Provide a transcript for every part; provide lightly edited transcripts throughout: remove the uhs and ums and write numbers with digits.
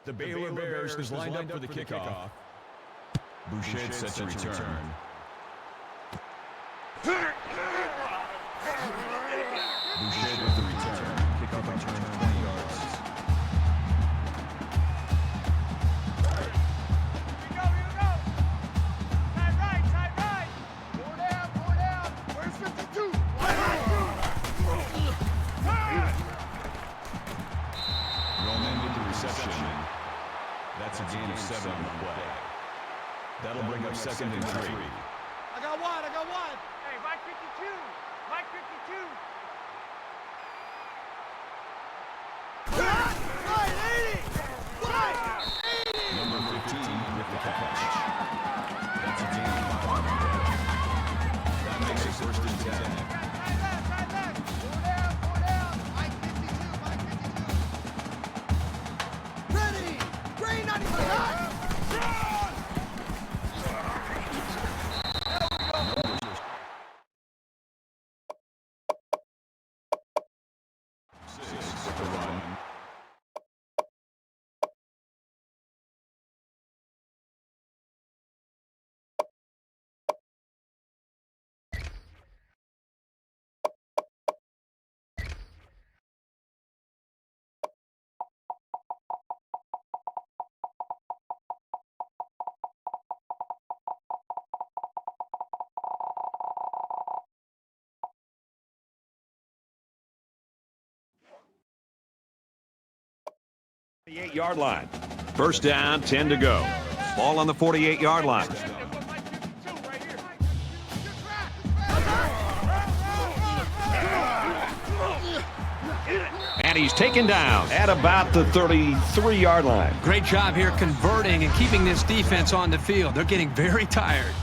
The Baylor Bears is lined up for the kickoff. Boucher sets a return. Boucher with the return. Kickoff return 20 yards. Here we go. Side right. Four down. Where's 52? Roman with the reception. That's a gain of 7 on the play. That'll bring up second and 3. I got one. Hey, Mike 52. Number 15 with the catch. That's a gain of 5 on the play. That makes it first and 10. Side left. Four down. Mike 52. Ready. Green 95. With the run. The 8-yard line. First down, 10 to go. Ball on the 48-yard line. And he's taken down at about the 33-yard line. Great job here converting and keeping this defense on the field. They're getting very tired.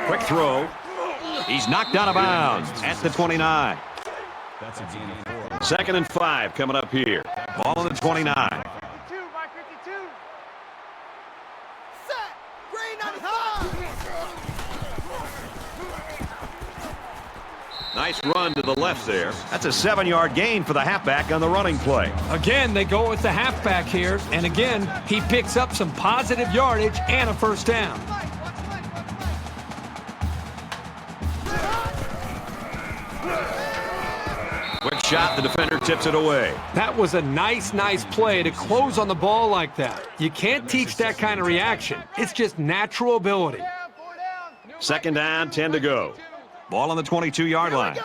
Quick throw. He's knocked out of bounds at the 29. That's a gain of 4. Second and 5 coming up here. Ball on the 29. Mike 52. Set. Green 95. Nice run to the left there. That's a 7-yard gain for the halfback on the running play. Again, they go with the halfback here. And again, he picks up some positive yardage and a first down. Quick shot, the defender tips it away. That was a nice play to close on the ball like that. You can't teach that kind of reaction. It's just natural ability. Second down, 10 to go. Ball on the 22-yard line.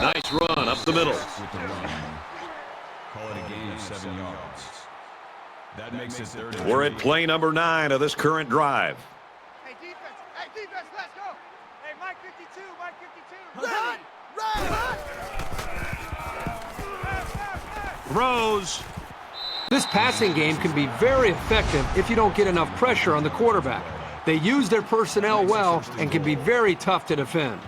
Nice run up the middle. With the run. Call it a gain of 7 yards. That makes it third and We're at 3. play number 9 of this current drive. Hey, defense, let's go. Hey, Mike 52. Run. Throws. This passing game can be very effective if you don't get enough pressure on the quarterback. They use their personnel well and can be very tough to defend.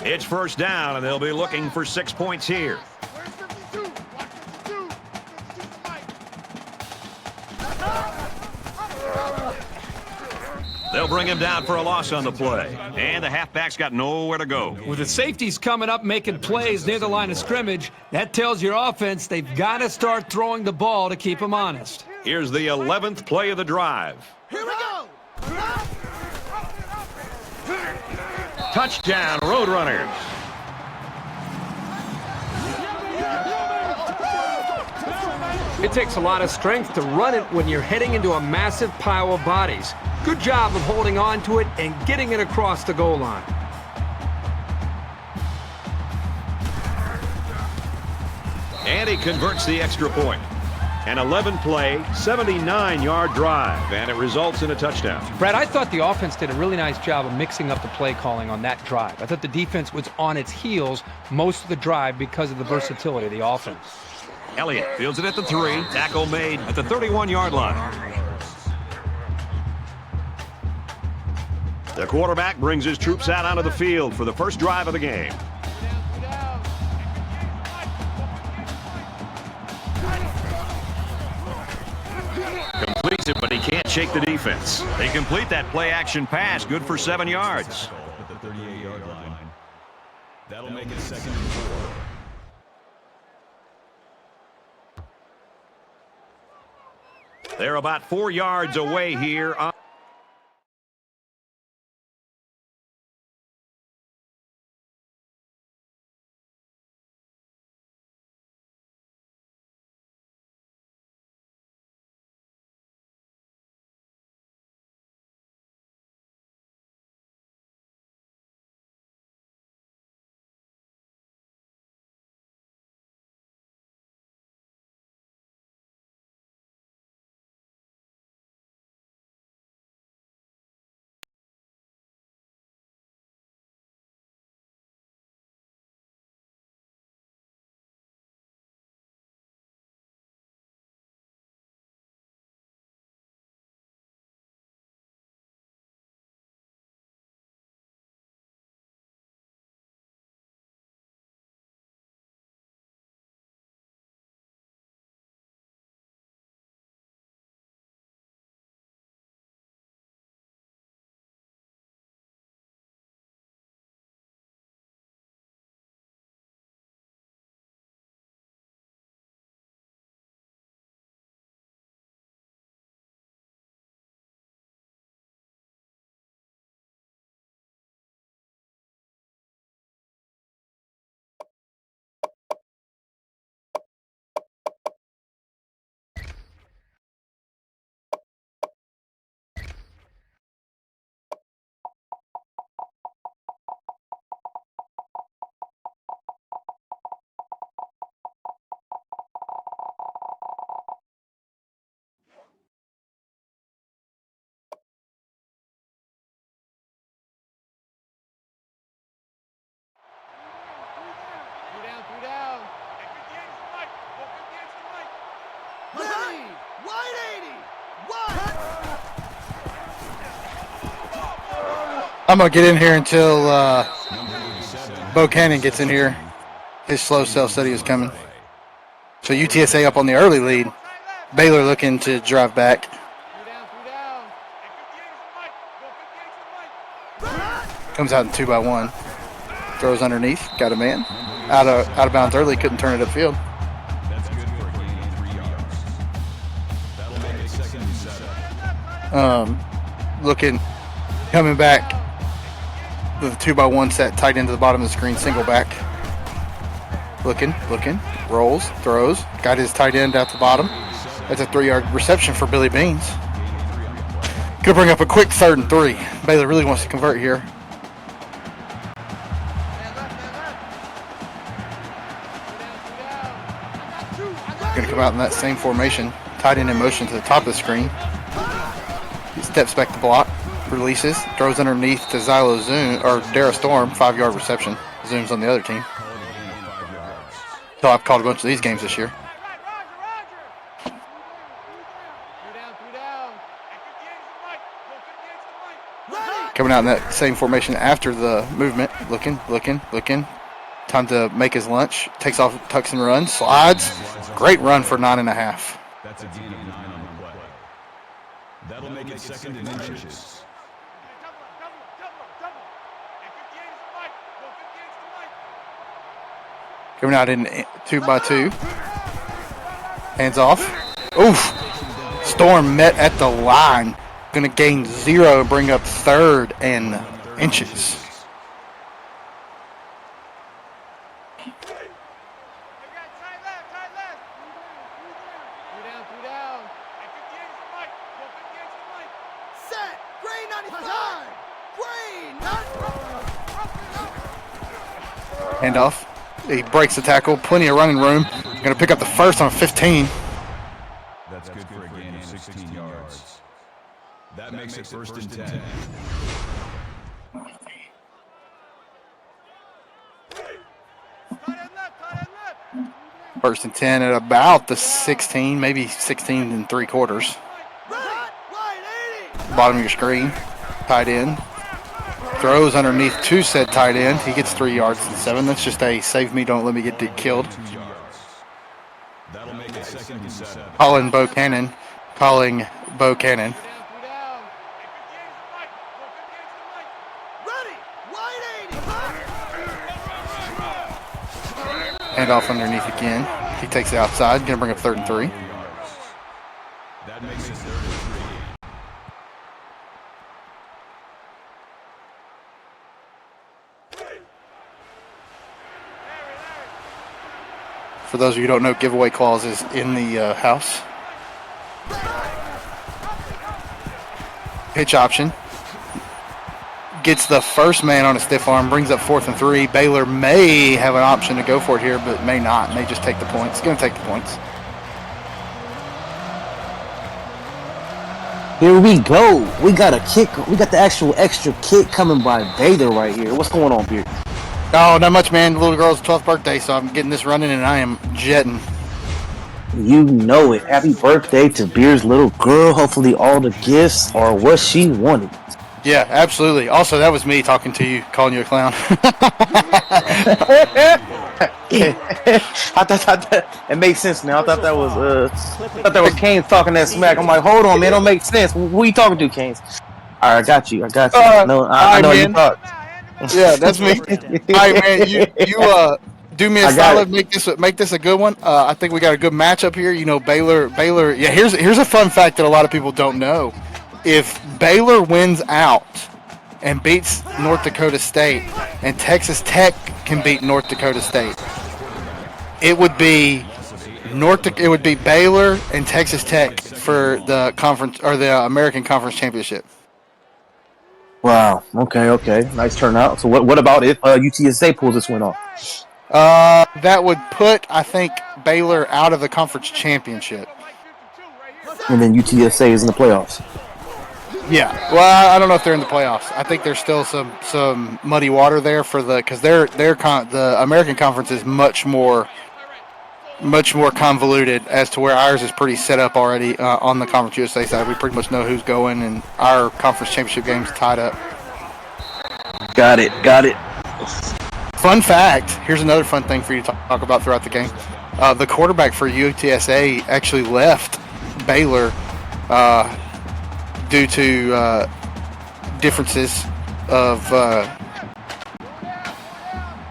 It's first down, and they'll be looking for 6 points here. Where's 52? Watch 52. 52 for Mike. They'll bring him down for a loss on the play. And the halfback's got nowhere to go. With the safeties coming up making plays near the line of scrimmage, that tells your offense they've got to start throwing the ball to keep them honest. Here's the 11th play of the drive. Here we go. Touchdown, Roadrunners. It takes a lot of strength to run it when you're heading into a massive pile of bodies. Good job of holding on to it and getting it across the goal line. And he converts the extra point. An 11-play, 79-yard drive, and it results in a touchdown. Brad, I thought the offense did a really nice job of mixing up the play calling on that drive. I thought the defense was on its heels most of the drive because of the versatility of the offense. Elliott fields it at the 3. Tackle made at the 31-yard line. The quarterback brings his troops out onto the field for the first drive of the game. Completes it, but he can't shake the defense. They complete that play-action pass. Good for 7 yards. At the 38-yard line. That'll make it 2nd and 4. They're about 4 yards away here. I'm going to get in here until Bo Cannon gets in here. His slow cell said he was coming. So UTSA up on the early lead. Baylor looking to drive back. Comes out in 2-by-1. Throws underneath. Got a man. Out of bounds early. Couldn't turn it upfield. That's good for a gain of 3 yards. That'll make it 2nd and 7. Looking, coming back. The 2-by-1 set tight into the bottom of the screen. Single back. Looking. Rolls. Throws. Got his tight end out the bottom. That's a 3-yard reception for Billy Beans. Gonna bring up a quick 3rd and 3. Baylor really wants to convert here. Gonna come out in that same formation. Tight end in motion to the top of the screen. He steps back to block. Releases. Throws underneath to Zylo Zoom or Dara Storm. 5-yard reception. Zoom's on the other team. So I've called a bunch of these games this year. Coming out in that same formation after the movement. Looking. Time to make his lunch. Takes off, tucks and runs. Slides. Great run for 9.5. That's a gain of 9 on the play. That'll make it 2nd and inches. Coming out in 2-by-2. Hands off. Oof. Storm met at the line. Going to gain 0 and bring up 3rd and inches. Handoff. He breaks the tackle. Plenty of running room. Going to pick up the first on 15. That's good for a gain of 16 yards. That makes it 1st and 10. First and 10 at about the 16, maybe 16 3/4. Bottom of your screen. Tight end. Throws underneath to said tight end. He gets 3 yards and 7. That's just a save me, don't let me get killed. That'll make it 2nd and 7. Calling Bo Cannon. Hand off underneath again. He takes it outside. Going to bring up 3rd and 3. That makes it 3rd and 3. For those of you who don't know, giveaway clause is in the house. Pitch option. Gets the first man on a stiff arm, brings up 4th and 3. Baylor may have an option to go for it here, but may not. May just take the points. Going to take the points. Here we go. We got a kick. We got the actual extra kick coming by Baylor right here. What's going on, Beard? Oh, not much, man. The little girl's 12th birthday, so I'm getting this running, and I am jetting. You know it. Happy birthday to Beard's little girl. Hopefully all the gifts are what she wanted. Yeah, absolutely. Also, that was me talking to you, calling you a clown. I thought that it makes sense now. I thought that was Kane talking that smack. I'm like, hold on, man, don't make sense. Who are you talking to, Kane? All right, I got you. I know you thought. Yeah, that's me. All right, man. You do me a solid. Make this a good one. I think we got a good matchup here. You know, Baylor. Yeah, here's a fun fact that a lot of people don't know. If Baylor wins out and beats North Dakota State, and Texas Tech can beat North Dakota State, it would be Baylor and Texas Tech for the conference or the American Conference Championship. Wow. Okay. Nice turnout. So what about if UTSA pulls this win off? That would put, I think, Baylor out of the conference championship. And then UTSA is in the playoffs. Yeah. Well, I don't know if they're in the playoffs. I think there's still some muddy water there because the American Conference is much more convoluted as to where ours is pretty set up already on the Conference USA side. We pretty much know who's going, and our conference championship game's tied up. Got it. Fun fact, here's another fun thing for you to talk about throughout the game. The quarterback for UTSA actually left Baylor due to differences of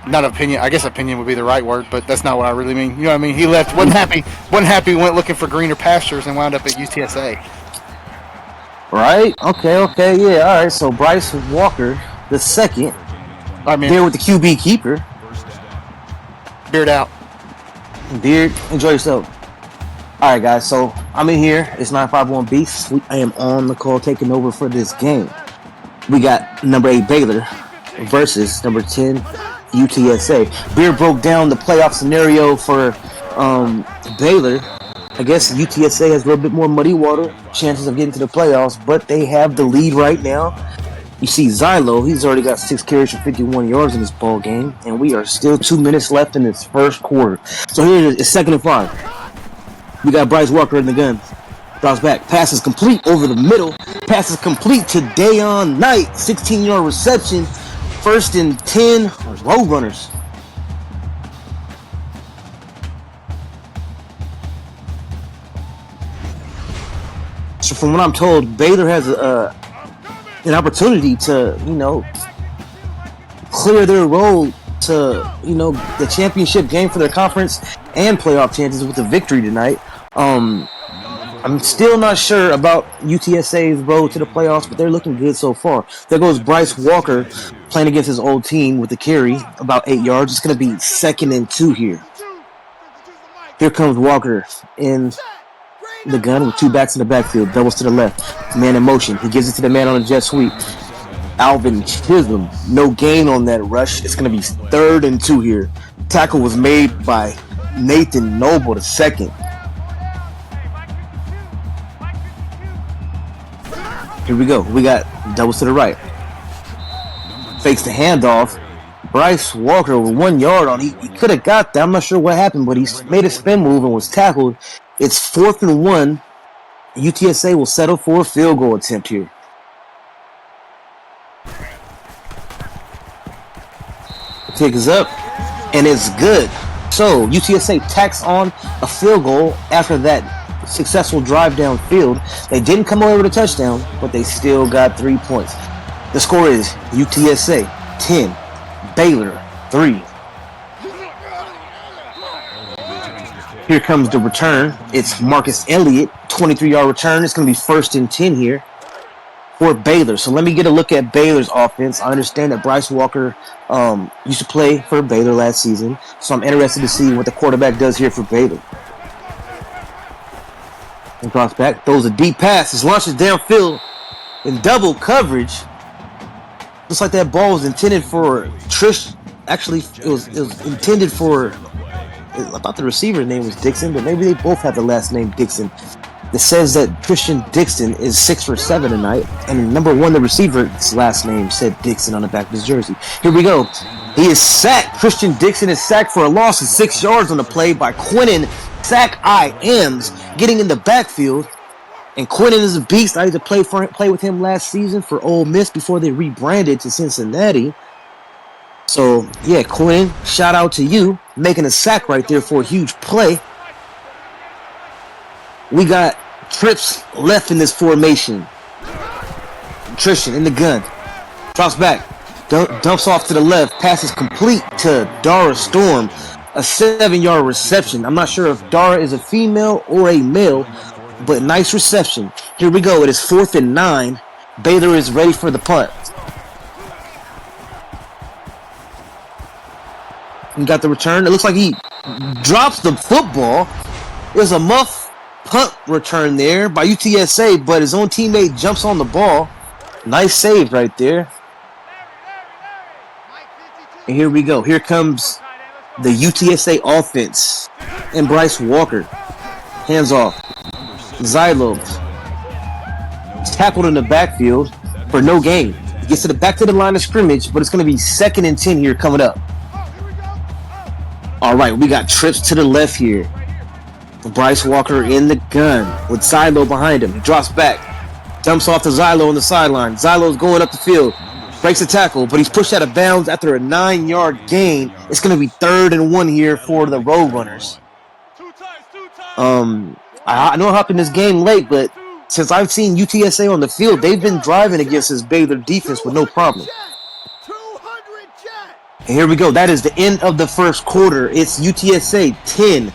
not opinion. I guess opinion would be the right word, but that's not what I really mean. You know what I mean? He left, wasn't happy, went looking for greener pastures and wound up at UTSA. Right? Okay, yeah. All right, so Bryce Walker, the second, there with the QB keeper. Beard out. Beard, enjoy yourself. All right, guys, so I'm in here. It's 951 Beast. I am on the call taking over for this game. We got number 8 Baylor versus number 10 UTSA. Beard broke down the playoff scenario for Baylor. I guess UTSA has a little bit more muddy water, chances of getting to the playoffs, but they have the lead right now. You see Zylo, he's already got 6 carries for 51 yards in this ball game, and we are still 2 minutes left in this first quarter. So here it is, 2nd and 5. We got Bryce Walker in the gun. Drops back. Pass is complete over the middle. Pass is complete to Dayon Knight. 16-yard reception. 1st and 10. Road runners. So from what I'm told, Baylor has an opportunity to, clear their road to, the championship game for their conference and playoff chances with a victory tonight. I'm still not sure about UTSA's road to the playoffs, but they're looking good so far. There goes Bryce Walker playing against his old team with the carry, about 8 yards. It's going to be 2nd and 2 here. Here comes Walker in the gun with 2 backs in the backfield, doubles to the left. Man in motion. He gives it to the man on the jet sweep. Alvin Chisholm, no gain on that rush. It's going to be 3rd and 2 here. Tackle was made by Nathan Noble, the second. Here we go. We got doubles to the right. Fakes the handoff. Bryce Walker with 1 yard on. He could have got that. I'm not sure what happened, but he made a spin move and was tackled. It's 4th and 1. UTSA will settle for a field goal attempt here. Picks up, and it's good. So UTSA tacks on a field goal after that successful drive downfield. They didn't come away with a touchdown, but they still got 3 points. The score is UTSA 10, Baylor 3. Here comes the return. It's Marcus Elliott, 23-yard return. It's going to be 1st and 10 here for Baylor. So let me get a look at Baylor's offense. I understand that Bryce Walker used to play for Baylor last season, so I'm interested to see what the quarterback does here for Baylor. And drops back, throws a deep pass. His launches downfield in double coverage. Looks like that ball was intended for Trish. Actually, it was intended for, I thought the receiver's name was Dixon, but maybe they both have the last name Dixon. It says that Christian Dixon is 6 for 7 tonight, and number 1, the receiver's last name said Dixon on the back of his jersey. Here we go. He is sacked. Christian Dixon is sacked for a loss of 6 yards on the play by Quinnen Sack I.Ams getting in the backfield. And Quinnen is a beast. I used to play with him last season for Ole Miss before they rebranded to Cincinnati. So, yeah, Quinnen, shout out to you, making a sack right there for a huge play. We got trips left in this formation. Trishan in the gun. Drops back. Dumps off to the left. Passes complete to Dara Storm. A 7-yard reception. I'm not sure if Dara is a female or a male, but nice reception. Here we go. It is 4th and 9. Baylor is ready for the punt. We got the return. It looks like he drops the football. It was a muff punt return there by UTSA, but his own teammate jumps on the ball. Nice save right there. And here we go. Here comes the UTSA offense and Bryce Walker. Hands off. Zylo tackled in the backfield for no gain. Gets to the back to the line of scrimmage, but it's going to be 2nd and 10 here coming up. All right, we got trips to the left here. Bryce Walker in the gun with Zylo behind him. He drops back. Dumps off to Zylo on the sideline. Zylo's going up the field. Breaks a tackle, but he's pushed out of bounds after a 9-yard gain. It's going to be 3rd and 1 here for the Roadrunners. I know I hopped in this game late, but since I've seen UTSA on the field, they've been driving against this Baylor defense with no problem. And here we go. That is the end of the first quarter. It's UTSA 10,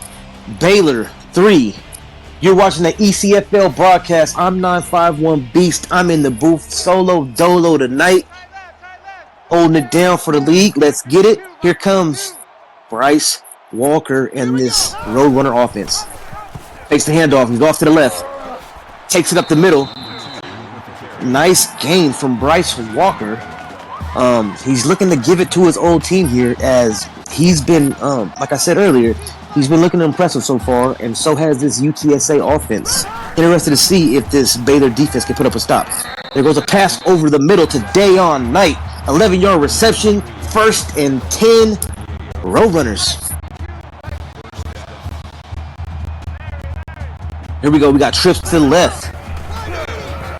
Baylor 3. You're watching the ECFL broadcast. I'm 951 Beast. I'm in the booth solo dolo tonight, holding it down for the league. Let's get it. Here comes Bryce Walker and this Roadrunner offense. Takes the handoff. He's off to the left. Takes it up the middle. Nice gain from Bryce Walker. He's looking to give it to his old team here, as he's been, like I said earlier, he's been looking impressive so far, and so has this UTSA offense. Interested to see if this Baylor defense can put up a stop. There goes a pass over the middle to Dayon Knight. 11-yard reception, 1st and 10, Roadrunners. Here we go. We got trips to the left.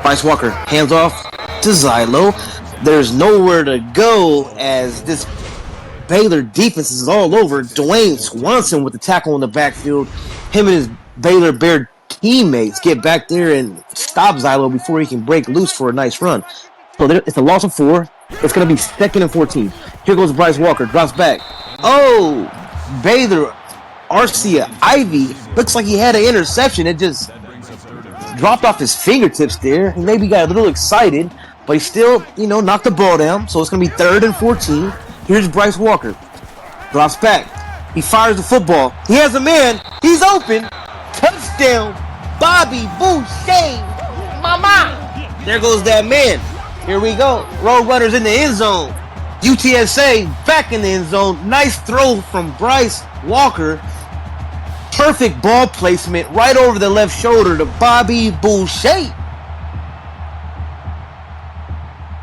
Bryce Walker, hands off to Zylo. There's nowhere to go as this Baylor defense is all over. Dwayne Swanson with the tackle in the backfield. Him and his Baylor Bear teammates get back there and stop Zylo before he can break loose for a nice run. So it's a loss of 4. It's going to be 2nd and 14. Here goes Bryce Walker. Drops back. Oh, Baylor Arcia Ivy. Looks like he had an interception. It just dropped off his fingertips there. He maybe got a little excited, but he still, knocked the ball down. So it's going to be 3rd and 14. Here's Bryce Walker. Drops back. He fires the football. He has a man. He's open. Touchdown. Bobby Boucher. Mama. There goes that man. Here we go. Roadrunners in the end zone. UTSA back in the end zone. Nice throw from Bryce Walker. Perfect ball placement right over the left shoulder to Bobby Boucher.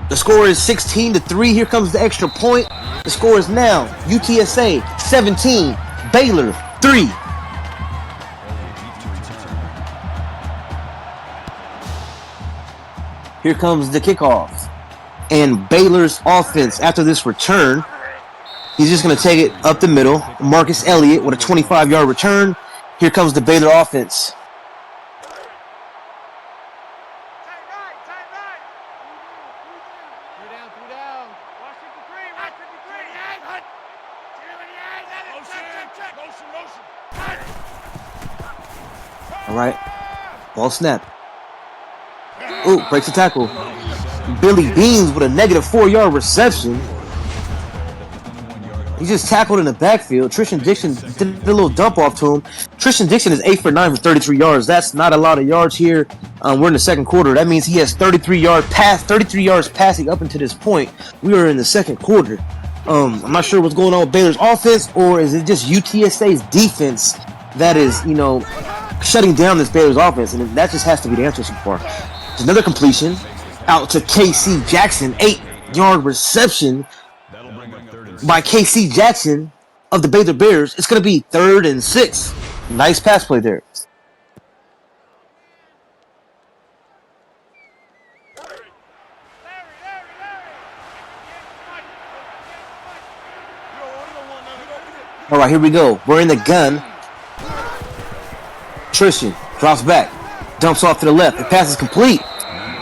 The score is 16-3. Here comes the extra point. The score is now UTSA 17, Baylor 3. Here comes the kickoff. And Baylor's offense after this return He's just going to take it up the middle. Marcus Elliott with a 25-yard return. Here comes the Baylor offense. All right. Ball snap. Ooh, breaks the tackle. Billy Beans with a negative 4-yard reception. He just tackled in the backfield. Tristan Dixon did a little dump off to him. Tristan Dixon is 8 for 9 for 33 yards. That's not a lot of yards here. We're in the second quarter. That means he has 33 yards passing up until this point. We are in the second quarter. I'm not sure what's going on with Baylor's offense, or is it just UTSA's defense that is, shutting down this Baylor's offense, and that just has to be the answer so far. There's another completion out to KC Jackson, 8-yard reception by KC Jackson of the Baylor Bears. It's going to be 3rd and 6. Nice pass play there. All right, here we go. We're in the gun. Tristan drops back, dumps off to the left. The pass is complete.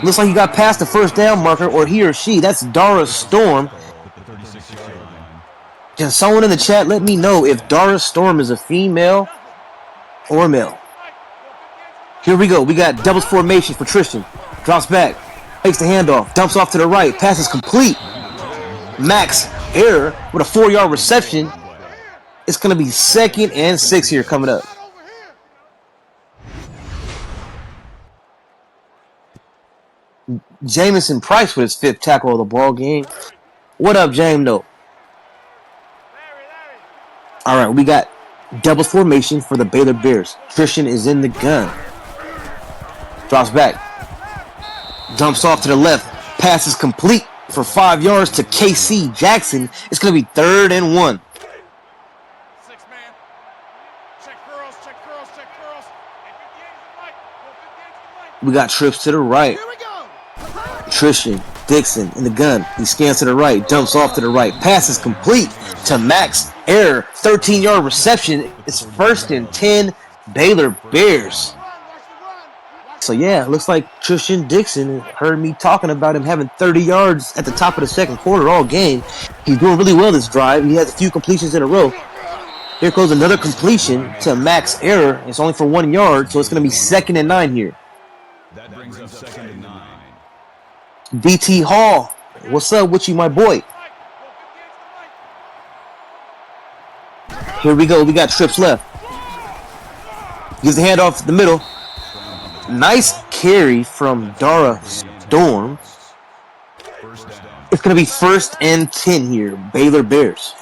Looks like he got past the first down marker, or he or she. That's Dara Storm. Can someone in the chat let me know if Dara Storm is a female or male? Here we go. We got doubles formation for Tristan. Drops back, takes the handoff, dumps off to the right. Pass is complete. Max error with a 4-yard reception. It's going to be 2nd and 6 here coming up. Jamison Price with his 5th tackle of the ball game. What up, Jamno? All right, we got double formation for the Baylor Bears. Tristan is in the gun. Drops back. Dumps off to the left. Pass is complete for 5 yards to KC Jackson. It's going to be 3rd and 1. We got trips to the right. Tristan Dixon in the gun. He scans to the right, dumps off to the right. Pass is complete to Max Error. 13-yard reception. It's 1st and 10, Baylor Bears. So yeah, looks like Tristan Dixon heard me talking about him having 30 yards at the top of the second quarter all game. He's doing really well this drive. He has a few completions in a row. Here goes another completion to Max Error. It's only for 1 yard, so it's going to be 2nd and 9 here. That brings up 2nd and 9. DT Hall, what's up with you, my boy? Here we go. We got trips left. Gives the handoff to the middle. Nice carry from Dara Storm. It's going to be 1st and 10 here. Baylor Bears.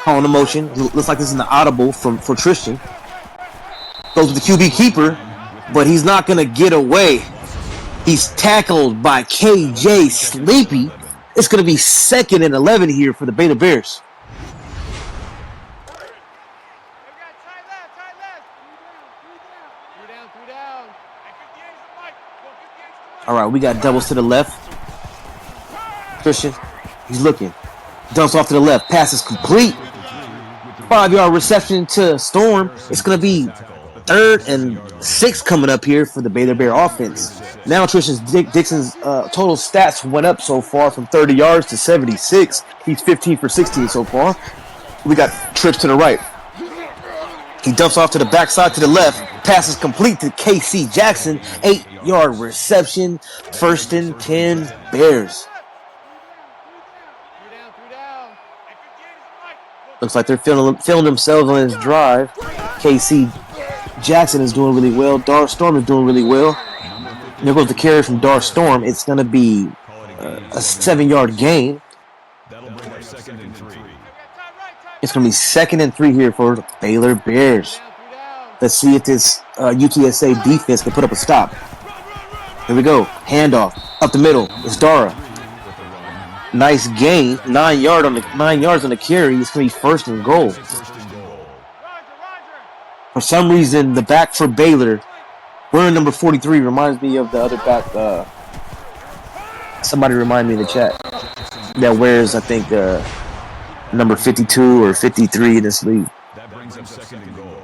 On the motion. Looks like this is an audible for Tristan. Goes to the QB keeper, but he's not going to get away. He's tackled by KJ Sleepy. It's going to be 2nd and 11 here for the Baylor Bears. All right, we got doubles to the left. Christian, he's looking. Dumps off to the left. Pass is complete. 5-yard reception to Storm. It's going to be 3rd and 6 coming up here for the Baylor Bear offense. Now Tristan Dixon's total stats went up so far from 30 yards to 76. He's 15 for 16 so far. We got trips to the right. He dumps off to the backside to the left. Pass is complete to KC Jackson. 8-yard reception. 1st and 10 Bears. Looks like they're feeling themselves on this drive. KC Jackson is doing really well. Dar Storm is doing really well. And there goes the carry from Dar Storm. It's going to be a 7-yard gain. It's going to be 2nd and 3 here for the Baylor Bears. Let's see if this UTSA defense can put up a stop. Here we go. Handoff up the middle. It's Dara. Nice gain. 9 yards on the carry. It's going to be 1st and goal. For some reason, the back for Baylor Wearing number 43 reminds me of the other back. Somebody remind me in the chat that wears, I think, number 52 or 53 in this league. That brings up second and goal.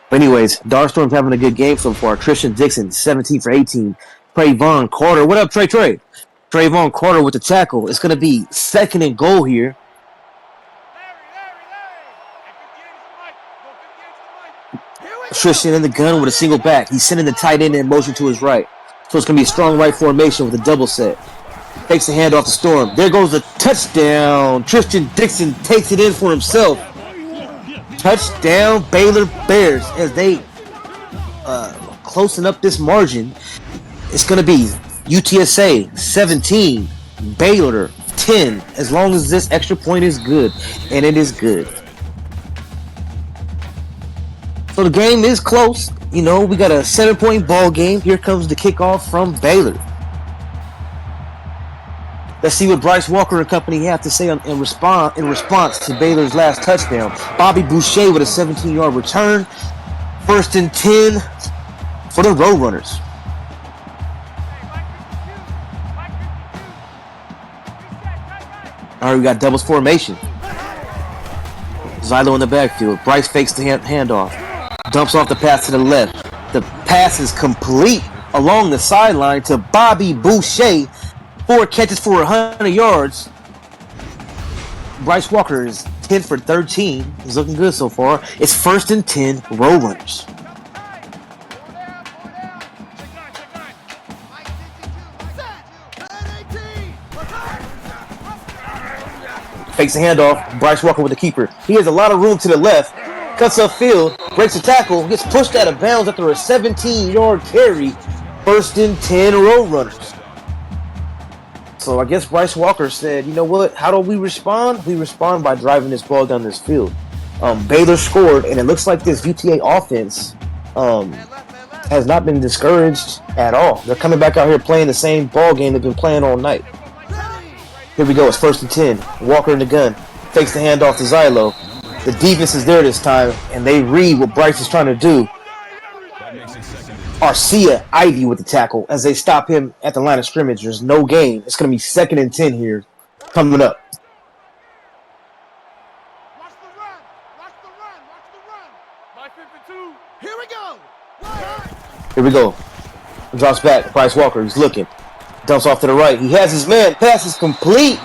But anyways, Darstorm's having a good game so far. Christian Dixon, 17 for 18. Trayvon Carter. What up, Trey? Trayvon Carter with the tackle. It's going to be second and goal here. Tristan in the gun with a single back. He's sending the tight end in motion to his right. So it's going to be a strong right formation with a double set. Takes the handoff to Storm. There goes the touchdown. Tristan Dixon takes it in for himself. Touchdown Baylor Bears as they closing up this margin. It's going to be UTSA 17, Baylor 10, as long as this extra point is good, and it is good. So the game is close. You know, we got a 7-point ball game. Here comes the kickoff from Baylor. Let's see what Bryce Walker and company have to say in response to Baylor's last touchdown. Bobby Boucher with a 17-yard return. 1st and 10 for the Roadrunners. All right, we got doubles formation. Zylo in the backfield. Bryce fakes the handoff. Dumps off the pass to the left. The pass is complete along the sideline to Bobby Boucher. 4 catches for 100 yards. Bryce Walker is 10 for 13. He's looking good so far. It's 1st and 10, Roadrunners. Fakes the handoff. Bryce Walker with the keeper. He has a lot of room to the left. Cuts upfield. Breaks the tackle. Gets pushed out of bounds after a 17-yard carry. 1st and 10, Roadrunners. So I guess Bryce Walker said, you know what? How do we respond? We respond by driving this ball down this field. Baylor scored, and it looks like this UTA offense has not been discouraged at all. They're coming back out here playing the same ball game they've been playing all night. Here we go. It's 1st and 10. Walker in the gun. Takes the handoff to Zylo. The defense is there this time, and they read what Bryce is trying to do. Arcia Ivy with the tackle as they stop him at the line of scrimmage. There's no gain. It's going to be 2nd and 10 here coming up. Watch the run. Watch the run. Watch the run. My 52. Here we go. Here we go. Drops back. Bryce Walker. He's looking. Dumps off to the right. He has his man. Pass is complete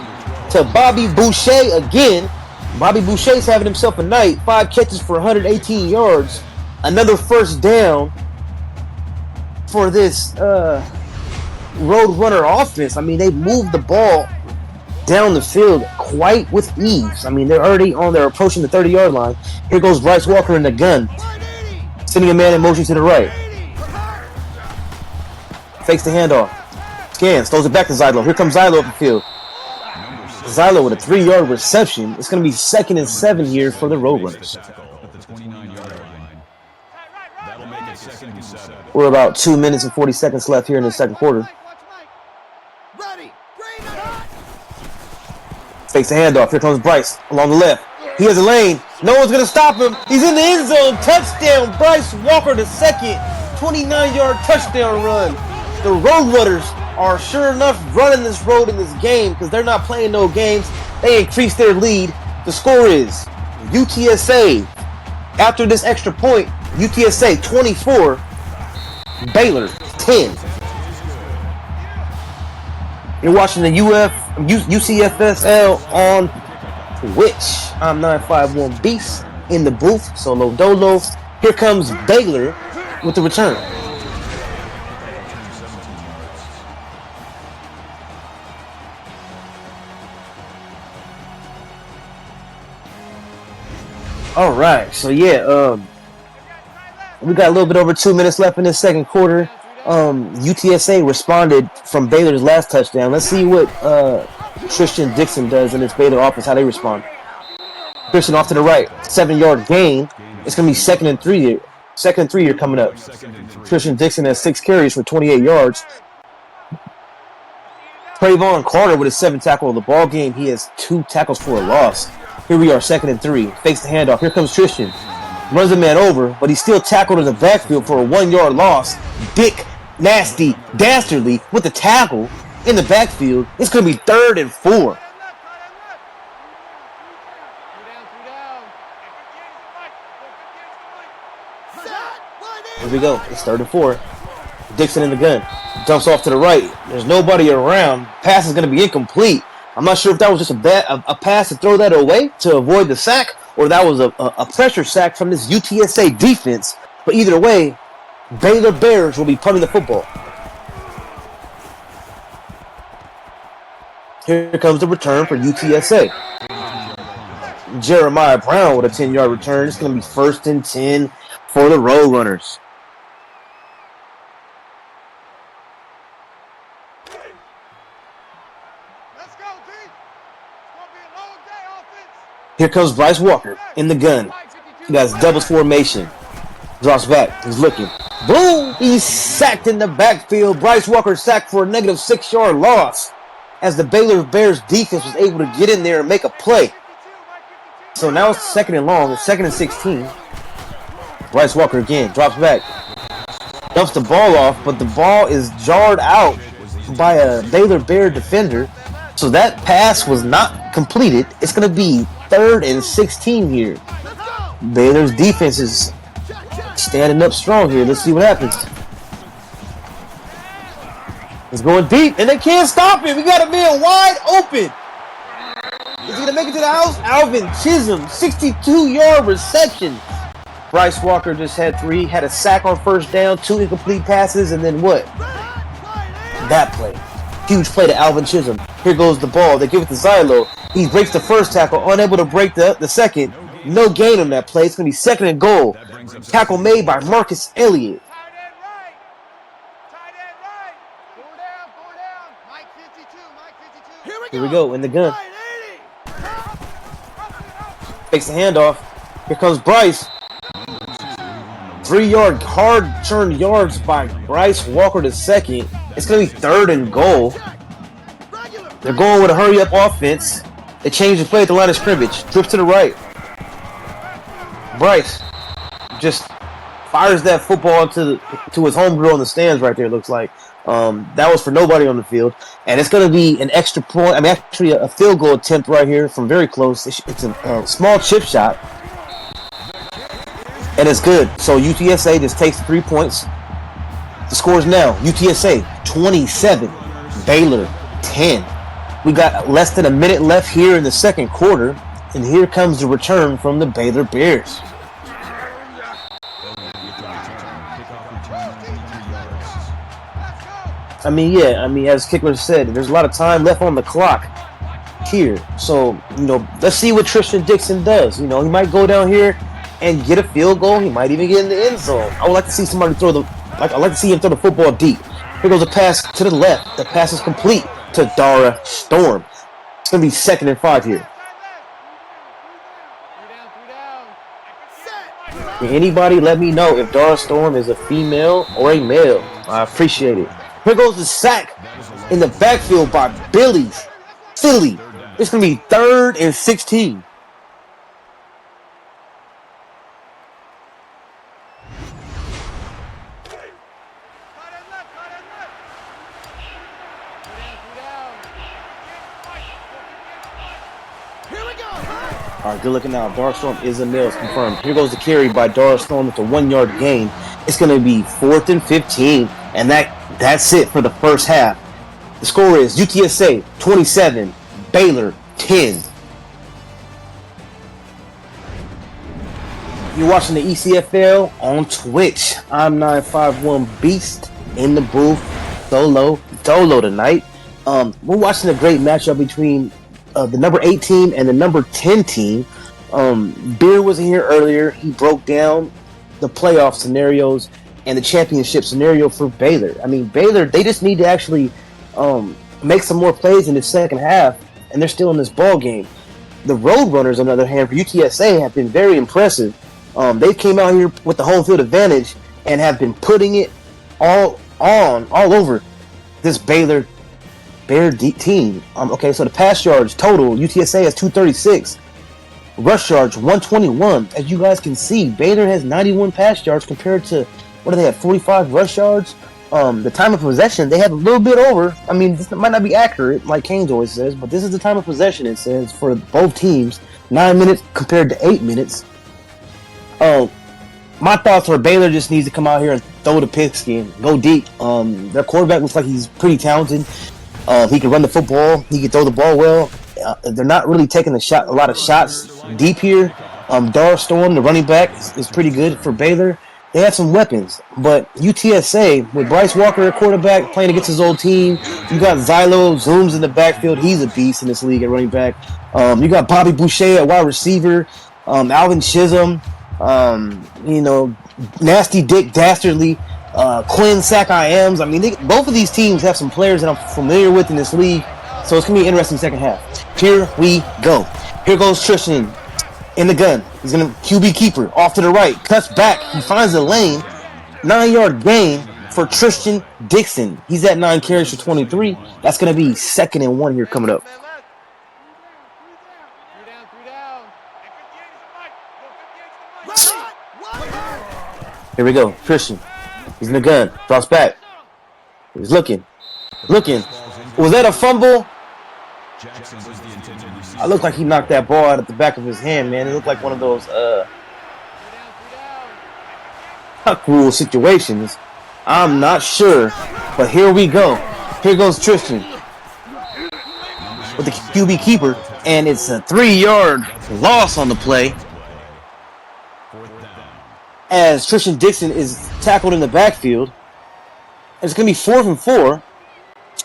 to Bobby Boucher again. Bobby Boucher's having himself a night. 5 catches for 118 yards. Another 1st down for this Roadrunner offense. I mean, they moved the ball down the field quite with ease. I mean, they're already on there approaching the 30-yard line. Here goes Bryce Walker in the gun. Sending a man in motion to the right. Fakes the handoff. Scans. Throws it back to Zylo. Here comes Zylo up the field. Zylo with a 3-yard reception. It's going to be 2nd and 7 here for the Roadrunners. We're about 2 minutes and 40 seconds left here in the second quarter. Fakes the handoff. Here comes Bryce along the left. He has a lane. No one's going to stop him. He's in the end zone. Touchdown. Bryce Walker the second. 29-yard touchdown run. The Roadrunners are sure enough running this road in this game because they're not playing no games. They increased their lead. The score is UTSA. After this extra point, UTSA 24, Baylor 10. You're watching the UCFL on Twitch. I'm 951 Beast in the booth. Solo Dolo. Here comes Baylor with the return. All right, so yeah, we got a little bit over 2 minutes left in this second quarter. UTSA responded from Baylor's last touchdown. Let's see what Tristan Dixon does in this Baylor offense, how they respond. Christian off to the right, 7-yard gain. It's going to be 2nd and 3 here. 2nd and 3 here coming up. Tristan Dixon has 6 carries for 28 yards. Trayvon Carter with a 7 tackle of the ball game. He has 2 tackles for a loss. Here we are, 2nd and 3. Fakes the handoff. Here comes Tristan. runs the man over, but he's still tackled in the backfield for a 1-yard loss. Dick, nasty, dastardly with the tackle in the backfield. It's going to be 3rd and 4. Here we go. It's 3rd and 4. Dixon in the gun. Dumps off to the right. There's nobody around. Pass is going to be incomplete. I'm not sure if that was just a pass to throw that away to avoid the sack, or that was a pressure sack from this UTSA defense. But either way, Baylor Bears will be punting the football. Here comes the return for UTSA. Jeremiah Brown with a 10-yard return. It's going to be 1st and 10 for the Roadrunners. Here comes Bryce Walker in the gun. He got his doubles formation. Drops back. He's looking. Boom! He's sacked in the backfield. Bryce Walker sacked for a negative 6-yard loss as the Baylor Bears defense was able to get in there and make a play. So now it's 2nd and long. It's 2nd and 16. Bryce Walker again. Drops back. Dumps the ball off, but the ball is jarred out by a Baylor Bear defender. So that pass was not completed. It's going to be 3rd and 16 here. Baylor's defense is standing up strong here. Let's see what happens. It's going deep, and they can't stop it. We got a man wide open. Is he going to make it to the house? Alvin Chisholm, 62-yard reception. Bryce Walker just had a sack on 1st down, 2 incomplete passes, and then what? That play. Huge play to Alvin Chisholm. Here goes the ball. They give it to Zylo. He breaks the 1st tackle, unable to break the 2nd. No gain on that play. It's going to be 2nd and goal. Tackle made by Marcus Elliott. Here we go in the gun. Takes the handoff. Here comes Bryce. 3-yard hard-turned yards by Bryce Walker to 2nd. It's going to be 3rd and goal. They're going with a hurry-up offense. They change the play at the line of scrimmage. Trips to the right. Bryce just fires that football to his home girl in the stands right there, it looks like. That was for nobody on the field. And it's going to be an extra point. I mean, actually a field goal attempt right here from very close. It's a small chip shot. And it's good. So UTSA just takes 3 points. The score is now UTSA 27, Baylor 10. We got less than a minute left here in the 2nd quarter. And here comes the return from the Baylor Bears. I mean, as Kickler said, there's a lot of time left on the clock here. So, let's see what Tristan Dixon does. He might go down here and get a field goal. He might even get in the end zone. I would like to see somebody I'd like to see him throw the football deep. Here goes a pass to the left. The pass is complete to Dara Storm. It's going to be 2nd and 5 here. Can anybody let me know if Dara Storm is a female or a male? I appreciate it. Here goes the sack in the backfield by Philly. It's going to be 3rd and 16. All right, good looking now. Dara Storm is a male, it's confirmed. Here goes the carry by Dara Storm with a 1-yard gain. It's going to be 4th and 15, and that's it for the first half. The score is UTSA 27, Baylor 10. You're watching the ECFL on Twitch. I'm 951 Beast in the booth, dolo tonight. We're watching a great matchup between the number 8 team and the number 10 team. Beer was here earlier. He broke down the playoff scenarios and the championship scenario for Baylor. I mean, Baylor, they just need to actually make some more plays in the second half, and they're still in this ball game. The Roadrunners, on the other hand, for UTSA, have been very impressive. They came out here with the home field advantage and have been putting it all over this Baylor Bear team. Okay, so the pass yards total, UTSA has 236. rush yards, 121. As you guys can see, Baylor has 91 pass yards compared to, what do they have, 45 rush yards? The time of possession, they have a little bit over. I mean, this might not be accurate, like Haynes always says, but this is the time of possession, it says, for both teams. 9 minutes compared to 8 minutes. My thoughts are Baylor just needs to come out here and throw the pigskin, go deep. Their quarterback looks like he's pretty talented. He can run the football. He can throw the ball well. They're not really taking a lot of shots deep here. Dar Storm, the running back, is pretty good for Baylor. They have some weapons, but UTSA, with Bryce Walker at quarterback, playing against his old team, you got Zylo Zooms in the backfield. He's a beast in this league at running back. You got Bobby Boucher at wide receiver, Alvin Chisholm, Nasty Dick Dastardly, Quinn Sack-I-Ams. I mean, both of these teams have some players that I'm familiar with in this league, so it's going to be an interesting second half. Here we go. Here goes Tristan in the gun. He's going to QB keeper off to the right. Cuts back. He finds a lane. 9-yard gain for Tristan Dixon. He's at 9 carries for 23. That's going to be 2nd and 1 here coming up. Here we go. Tristan. He's in the gun. Drops back. He's looking. Was that a fumble? I looked like he knocked that ball out at the back of his hand, man. It looked like one of those puck rule situations. I'm not sure, but here we go. Here goes Tristan with the QB keeper, and it's a 3-yard loss on the play as Tristan Dixon is tackled in the backfield. It's going to be 4th and 4.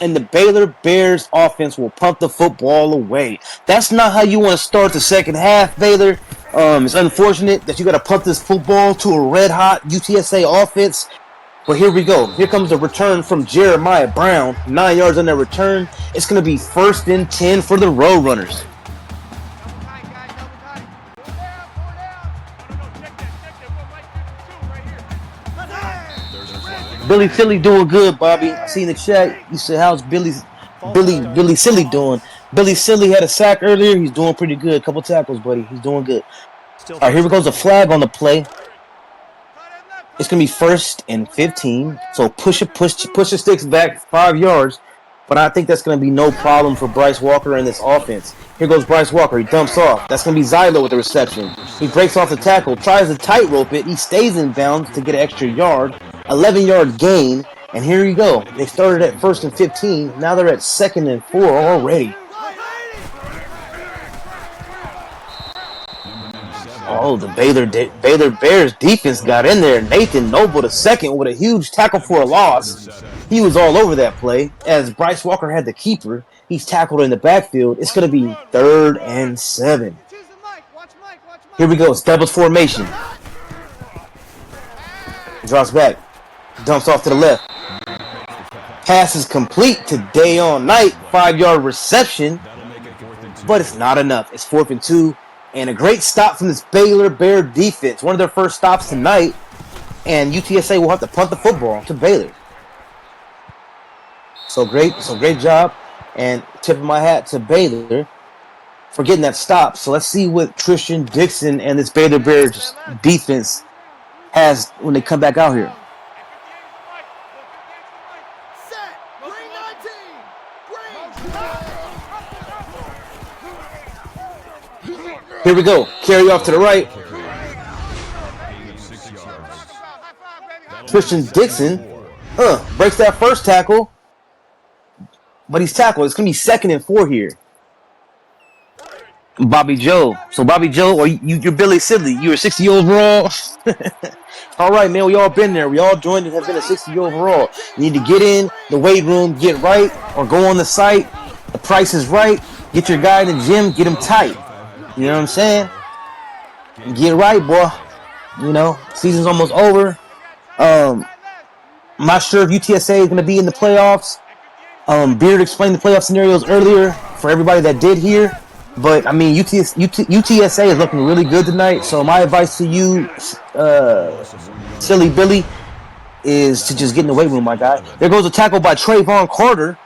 And the Baylor Bears offense will punt the football away. That's not how you want to start the second half, Baylor. It's unfortunate that you got to punt this football to a red-hot UTSA offense. But here we go. Here comes the return from Jeremiah Brown. 9 yards on that return. It's going to be 1st and 10 for the Roadrunners. Billy Silly doing good, Bobby. I seen the chat. You said, how's Billy Silly doing? Billy Silly had a sack earlier. He's doing pretty good. Couple tackles, buddy. He's doing good. All right, here goes a flag on the play. It's gonna be 1st and 15. So push the sticks back 5 yards. But I think that's going to be no problem for Bryce Walker and this offense. Here goes Bryce Walker. He dumps off. That's going to be Zylo with the reception. He breaks off the tackle, tries to tightrope it. He stays in bounds to get an extra yard. 11-yard gain. And here you go. They started at 1st and 15. Now they're at 2nd and 4 already. Oh, the Baylor Bears defense got in there. Nathan Noble II with a huge tackle for a loss. He was all over that play. As Bryce Walker had the keeper, he's tackled in the backfield. It's going to be 3rd and 7. Here we go. It's doubles formation. Drops back. Dumps off to the left. Pass is complete to Dayon Knight. 5-yard reception. But it's not enough. It's 4th and 2. And a great stop from this Baylor Bear defense. One of their first stops tonight. And UTSA will have to punt the football to Baylor. So great job. And tipping my hat to Baylor for getting that stop. So let's see what Tristan Dixon and this Baylor Bears defense has when they come back out here. Here we go. Carry off to the right. Tristan Dixon breaks that first tackle. But he's tackled. It's going to be 2nd and 4 here. Bobby Joe. So Bobby Joe, or you're Billy Sidley. You're a 60 overall. All right, man. We all been there. We all joined and have been a 60 overall. You need to get in the weight room, get right, or go on the site. The price is right. Get your guy in the gym. Get him tight. You know what I'm saying? Get right, boy. You know, season's almost over. I'm not sure if UTSA is going to be in the playoffs. Beard explained the playoff scenarios earlier for everybody that did hear. But, I mean, UTSA is looking really good tonight. So my advice to you, Silly Billy, is to just get in the weight room, my guy. There goes a tackle by Trayvon Carter,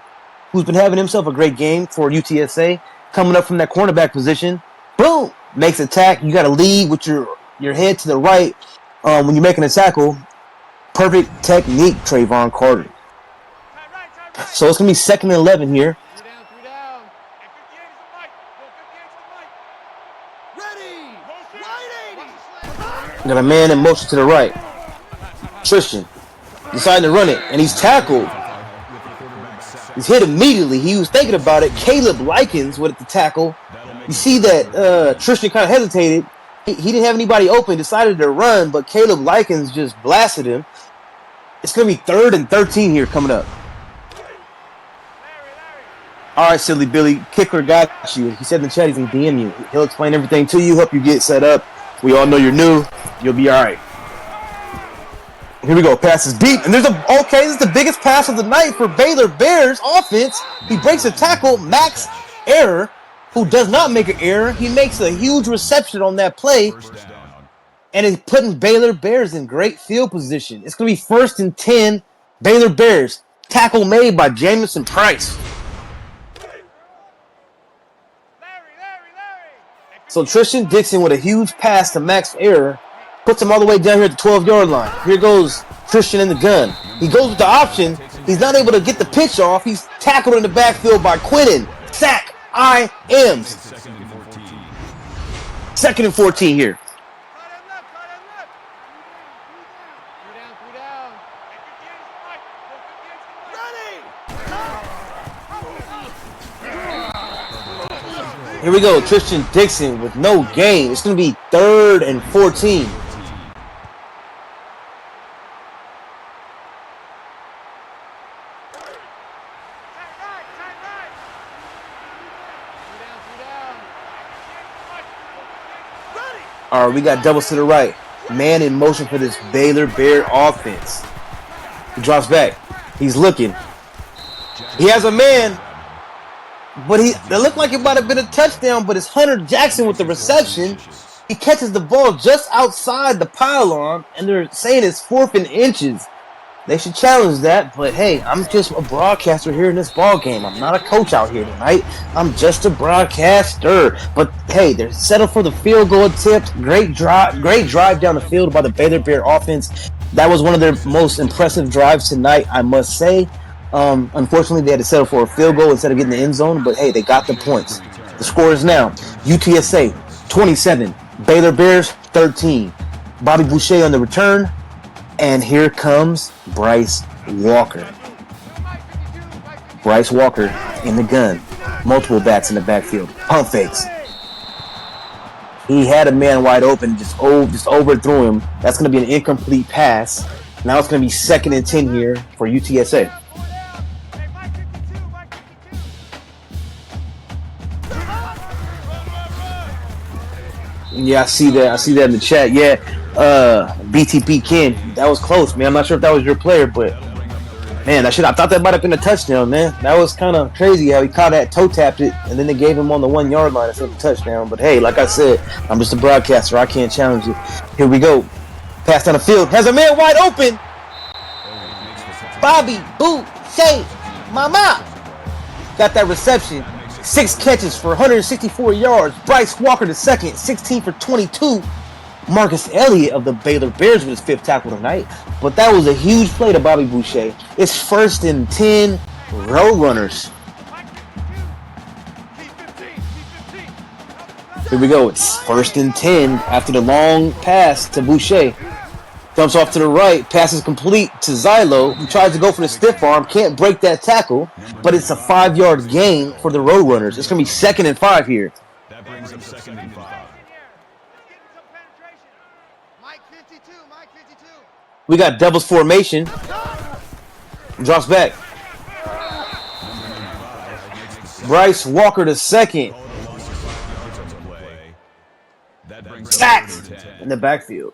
who's been having himself a great game for UTSA, coming up from that cornerback position. Boom! Makes a tack. You got to lead with your head to the right when you're making a tackle. Perfect technique, Trayvon Carter. So it's going to be 2nd and 11 here. Got a man in motion to the right. Tristan deciding to run it, and he's tackled. He's hit immediately. He was thinking about it. Caleb Likens with the tackle. You see that Tristan kind of hesitated. He didn't have anybody open, decided to run, but Caleb Likens just blasted him. It's going to be 3rd and 13 here coming up. All right, Silly Billy. Kicker got you. He said in the chat he's going to DM you. He'll explain everything to you, help you get set up. We all know you're new. You'll be all right. Here we go. Pass is deep. And this is the biggest pass of the night for Baylor Bears offense. He breaks a tackle. Max Error, who does not make an error. He makes a huge reception on that play. And is putting Baylor Bears in great field position. It's going to be 1st and 10. Baylor Bears. Tackle made by Jamison Price. So Tristan Dixon with a huge pass to Max Error. Puts him all the way down here at the 12-yard line. Here goes Tristan in the gun. He goes with the option. He's not able to get the pitch off. He's tackled in the backfield by Quinnen. Sack. I-Ms. 2nd and 14 here. Here we go. Tristan Dixon with no gain. It's going to be 3rd and 14. All right, we got doubles to the right. Man in motion for this Baylor Bear offense. He drops back. He's looking. He has a man, but it looked like it might have been a touchdown, but it's Hunter Jackson with the reception. He catches the ball just outside the pylon, and they're saying it's 4th and inches. They should challenge that, but hey, I'm just a broadcaster here in this ball game. I'm not a coach out here tonight. I'm just a broadcaster. But hey, they're settled for the field goal attempt. Great drive down the field by the Baylor Bear offense. That was one of their most impressive drives tonight, I must say. Unfortunately, they had to settle for a field goal instead of getting the end zone, but hey, they got the points. The score is now UTSA 27, Baylor Bears 13. Bobby Boucher on the return. And here comes Bryce Walker. Bryce Walker in the gun. Multiple backs in the backfield. Pump fakes. He had a man wide open, just overthrew him. That's going to be an incomplete pass. Now it's going to be 2nd and 10 here for UTSA. Yeah, I see that. I see that in the chat. Yeah, BTP Ken, that was close, man. I'm not sure if that was your player, but man, I thought that might have been a touchdown, man. That was kind of crazy how he caught that, toe tapped it, and then they gave him on the 1-yard line instead of a touchdown. But hey, like I said, I'm just a broadcaster. I can't challenge it. Here we go. Pass down the field. Has a man wide open. Bobby Boucher, mama, got that reception. 6 catches for 164 yards. Bryce Walker the second, 16 for 22. Marcus Elliott of the Baylor Bears with his 5th tackle tonight. But that was a huge play to Bobby Boucher. It's 1st and 10, Roadrunners. Here we go. It's 1st and 10 after the long pass to Boucher. Dumps off to the right. Passes complete to Zylo, who tries to go for the stiff arm. Can't break that tackle, but it's a 5-yard gain for the Roadrunners. It's going to be 2nd and 5 here. That brings up 2nd and 5. We got doubles formation. Drops back. Bryce Walker the second. Sacked in the backfield.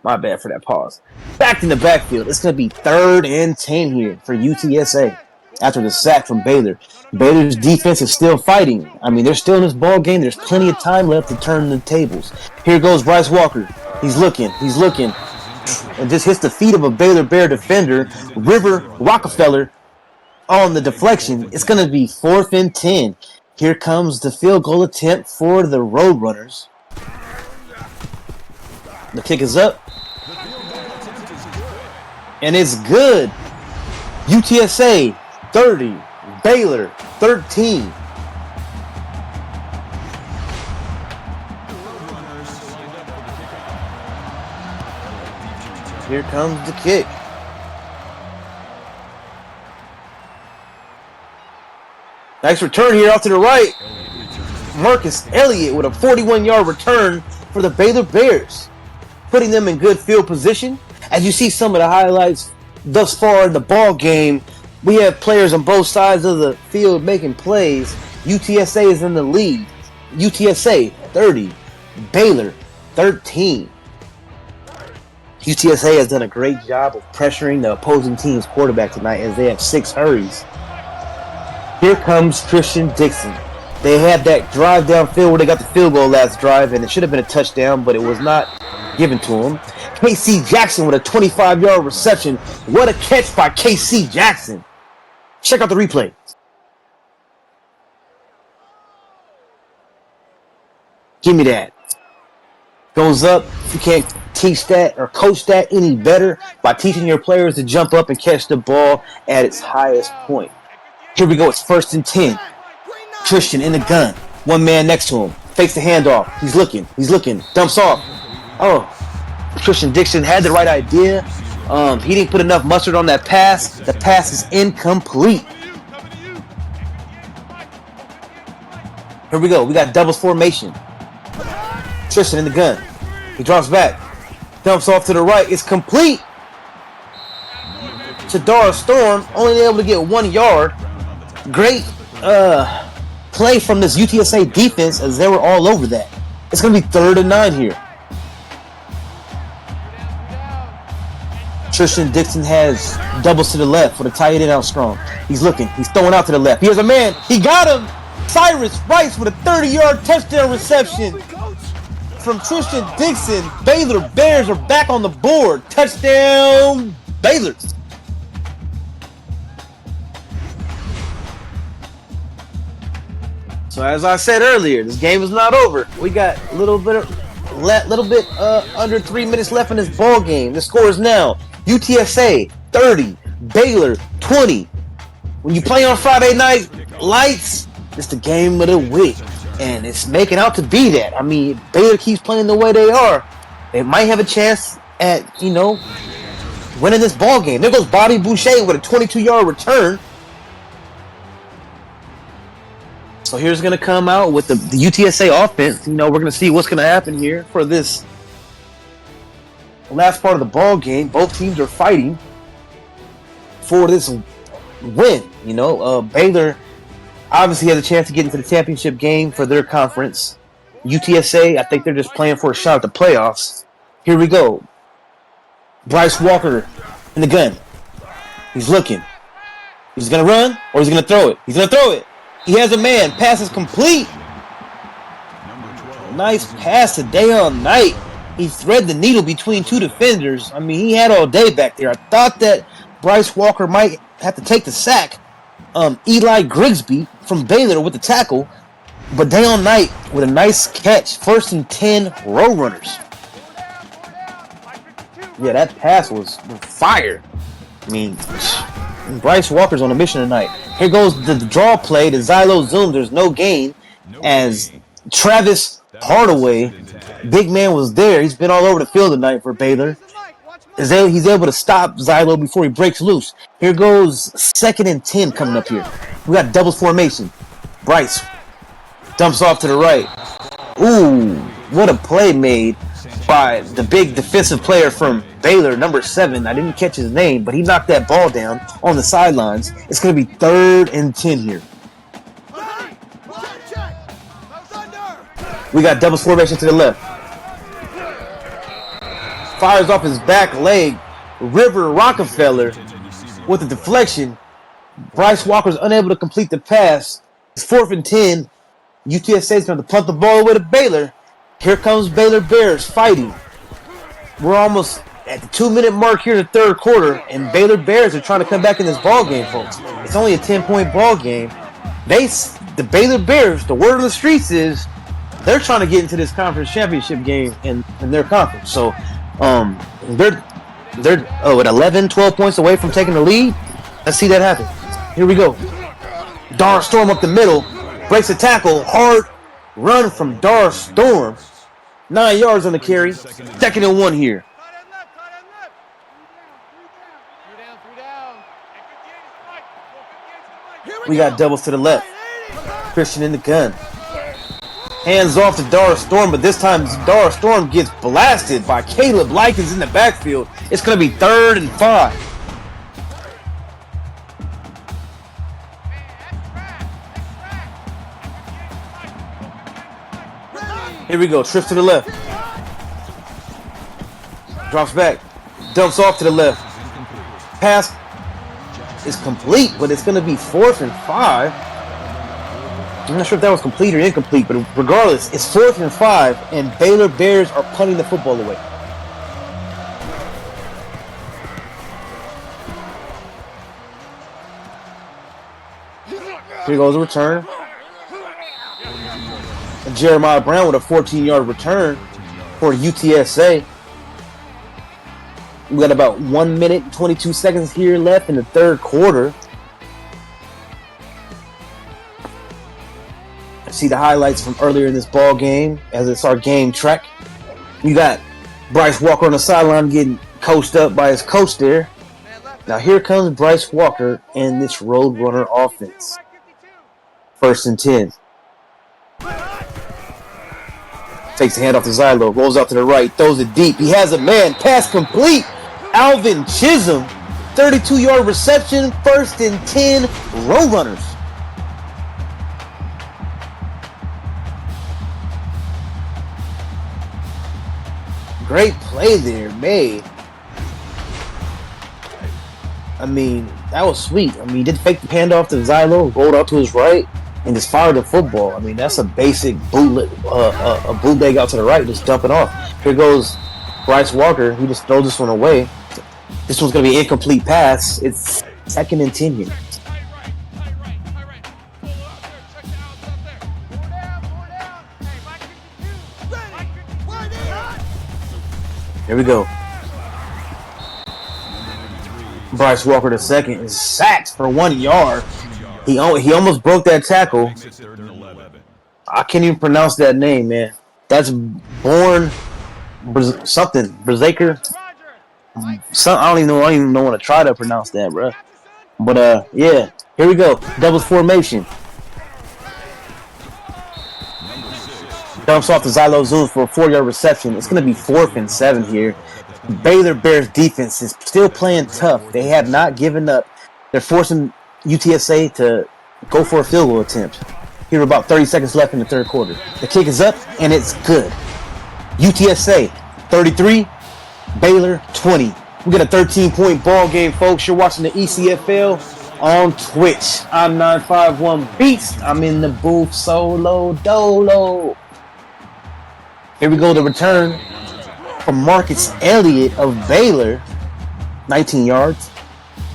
My bad for that pause. Back in the backfield. It's going to be 3rd and 10 here for UTSA after the sack from Baylor. Baylor's defense is still fighting. I mean, they're still in this ball game. There's plenty of time left to turn the tables. Here goes Bryce Walker. He's looking. And just hits the feet of a Baylor Bear defender, River Rockefeller, on the deflection. It's going to be 4th and 10. Here comes the field goal attempt for the Roadrunners. The kick is up. And it's good. UTSA 30, Baylor 13. Here comes the kick. Nice return here off to the right. Marcus Elliott with a 41-yard return for the Baylor Bears, putting them in good field position. As you see some of the highlights thus far in the ball game, we have players on both sides of the field making plays. UTSA is in the lead. UTSA 30, Baylor 13. UTSA has done a great job of pressuring the opposing team's quarterback tonight as they have 6 hurries. Here comes Christian Dixon. They had that drive downfield where they got the field goal last drive, and it should have been a touchdown, but it was not given to him. KC Jackson with a 25-yard reception. What a catch by KC Jackson. Check out the replay. Give me that. Goes up. You can't teach that or coach that any better by teaching your players to jump up and catch the ball at its highest point. Here we go. It's 1st and 10. Christian in the gun. One man next to him. Fakes the handoff. He's looking. Dumps off. Oh. Christian Dixon had the right idea. He didn't put enough mustard on that pass. The pass is incomplete. Here we go. We got doubles formation. Tristan in the gun. He drops back. Dumps off to the right. It's complete. Shadar Storm only able to get 1 yard. Great play from this UTSA defense as they were all over that. It's going to be 3rd and 9 here. Tristan Dixon has doubles to the left with a tight end out strong. He's looking. He's throwing out to the left. Here's a man. He got him. Cyrus Rice with a 30-yard touchdown reception from Tristan Dixon. Baylor Bears are back on the board. Touchdown, Baylor. So as I said earlier, this game is not over. We got a little bit under 3 minutes left in this ball game. The score is now UTSA 30, Baylor 20. When you play on Friday night lights, it's the game of the week, and it's making out to be that. I mean, Baylor keeps playing the way they are. They might have a chance at winning this ball game. There goes Bobby Boucher with a 22-yard return. So here's going to come out with the UTSA offense. We're going to see what's going to happen here for this last part of the ball game. Both teams are fighting for this win. Baylor obviously has a chance to get into the championship game for their conference. UTSA, I think they're just playing for a shot at the playoffs. Here we go. Bryce Walker in the gun. He's looking. He's going to run or he's going to throw it. He's going to throw it. He has a man. Pass is complete. Nice pass to Dayon Knight. He threaded the needle between 2 defenders. I mean, he had all day back there. I thought that Bryce Walker might have to take the sack. Eli Grigsby from Baylor with the tackle. But Dayon Knight with a nice catch. 1st and 10 Roadrunners. Yeah, that pass was fire. I mean, Bryce Walker's on a mission tonight. Here goes the draw play to Xylo Zoom. There's no gain as Travis Hardaway, big man, was there. He's been all over the field tonight for Baylor. He's able to stop Xylo before he breaks loose. Here goes 2nd and 10 coming up here. We got doubles formation. Bryce dumps off to the right. Ooh, what a play made by the big defensive player from Baylor, number 7. I didn't catch his name, but he knocked that ball down on the sidelines. It's going to be 3rd and 10 here. We got double formation to the left. Fires off his back leg. River Rockefeller with the deflection. Bryce Walker's unable to complete the pass. It's 4th and 10. UTSA is going to punt the ball away to Baylor. Here comes Baylor Bears fighting. We're almost at the 2-minute mark here in the 3rd quarter, and Baylor Bears are trying to come back in this ball game, folks. It's only a 10-point ball game. They the Baylor Bears, the word on the streets is they're trying to get into this conference championship game in their conference. So they're at 11, 12 points away from taking the lead. Let's see that happen. Here we go. Dar Storm up the middle, breaks a tackle, hard run from Dar Storm. 9 yards on the carry. 2nd and 1 here. We got doubles to the left. Christian in the gun. Hands off to Dar Storm, but this time Dar Storm gets blasted by Caleb Likens in the backfield. It's going to be 3rd and 5. Here we go. Trips to the left. Drops back. Dumps off to the left. Pass is complete, but it's going to be 4th and 5. I'm not sure if that was complete or incomplete, but regardless, it's 4th and 5, and Baylor Bears are punting the football away. Here goes a return. And Jeremiah Brown with a 14-yard return for UTSA. We got about 1 minute and 22 seconds here left in the 3rd quarter. See the highlights from earlier in this ball game as it's our game track. You got Bryce Walker on the sideline getting coached up by his coach there. Now here comes Bryce Walker and this Roadrunner offense. 1st and 10. Takes the hand off the Zylo, rolls out to the right, throws it deep. He has a man, pass complete. Alvin Chisholm, 32-yard reception, 1st and 10, Roadrunners. Great play there made. I mean, that was sweet. I mean, he did fake the handoff to Zylo, rolled out to his right, and just fired the football. I mean, that's a basic bootleg, a bootleg out to the right, just dumping off. Here goes Bryce Walker. He just throws this one away. This one's going to be an incomplete pass. It's 2nd and 10 here. Here we go. Bryce Walker the second is sacked for 1 yard. He almost broke that tackle. I can't even pronounce that name, man. That's Born something. Berserker. I don't even know want to try to pronounce that, bro. But yeah. Here we go. Doubles formation. Dumps off the Zylo Zoom for a 4-yard reception. It's going to be 4th and 7 here. Baylor Bears defense is still playing tough. They have not given up. They're forcing UTSA to go for a field goal attempt. Here are about 30 seconds left in the 3rd quarter. The kick is up, and it's good. UTSA 33, Baylor 20. We got a 13-point ball game, folks. You're watching the ECFL on Twitch. I'm 951 Beast. I'm in the booth solo dolo. Here we go, the return from Marcus Elliott of Baylor. 19 yards.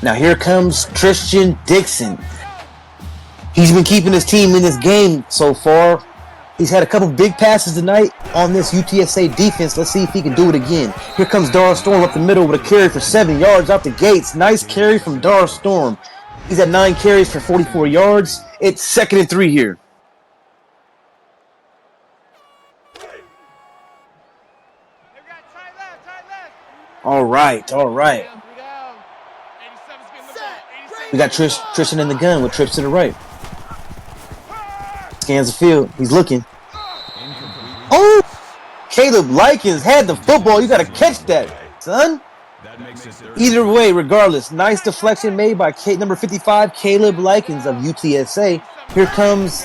Now here comes Christian Dixon. He's been keeping his team in this game so far. He's had a couple big passes tonight on this UTSA defense. Let's see if he can do it again. Here comes Dar Storm up the middle with a carry for 7 yards out the gates. Nice carry from Dar Storm. He's at 9 carries for 44 yards. It's 2nd and 3 here. All right. We got Tristan in the gun with trips to the right. Scans the field. He's looking. Oh! Caleb Likens had the football. You got to catch that, son. Either way, regardless, nice deflection made by number 55, Caleb Likens of UTSA. Here comes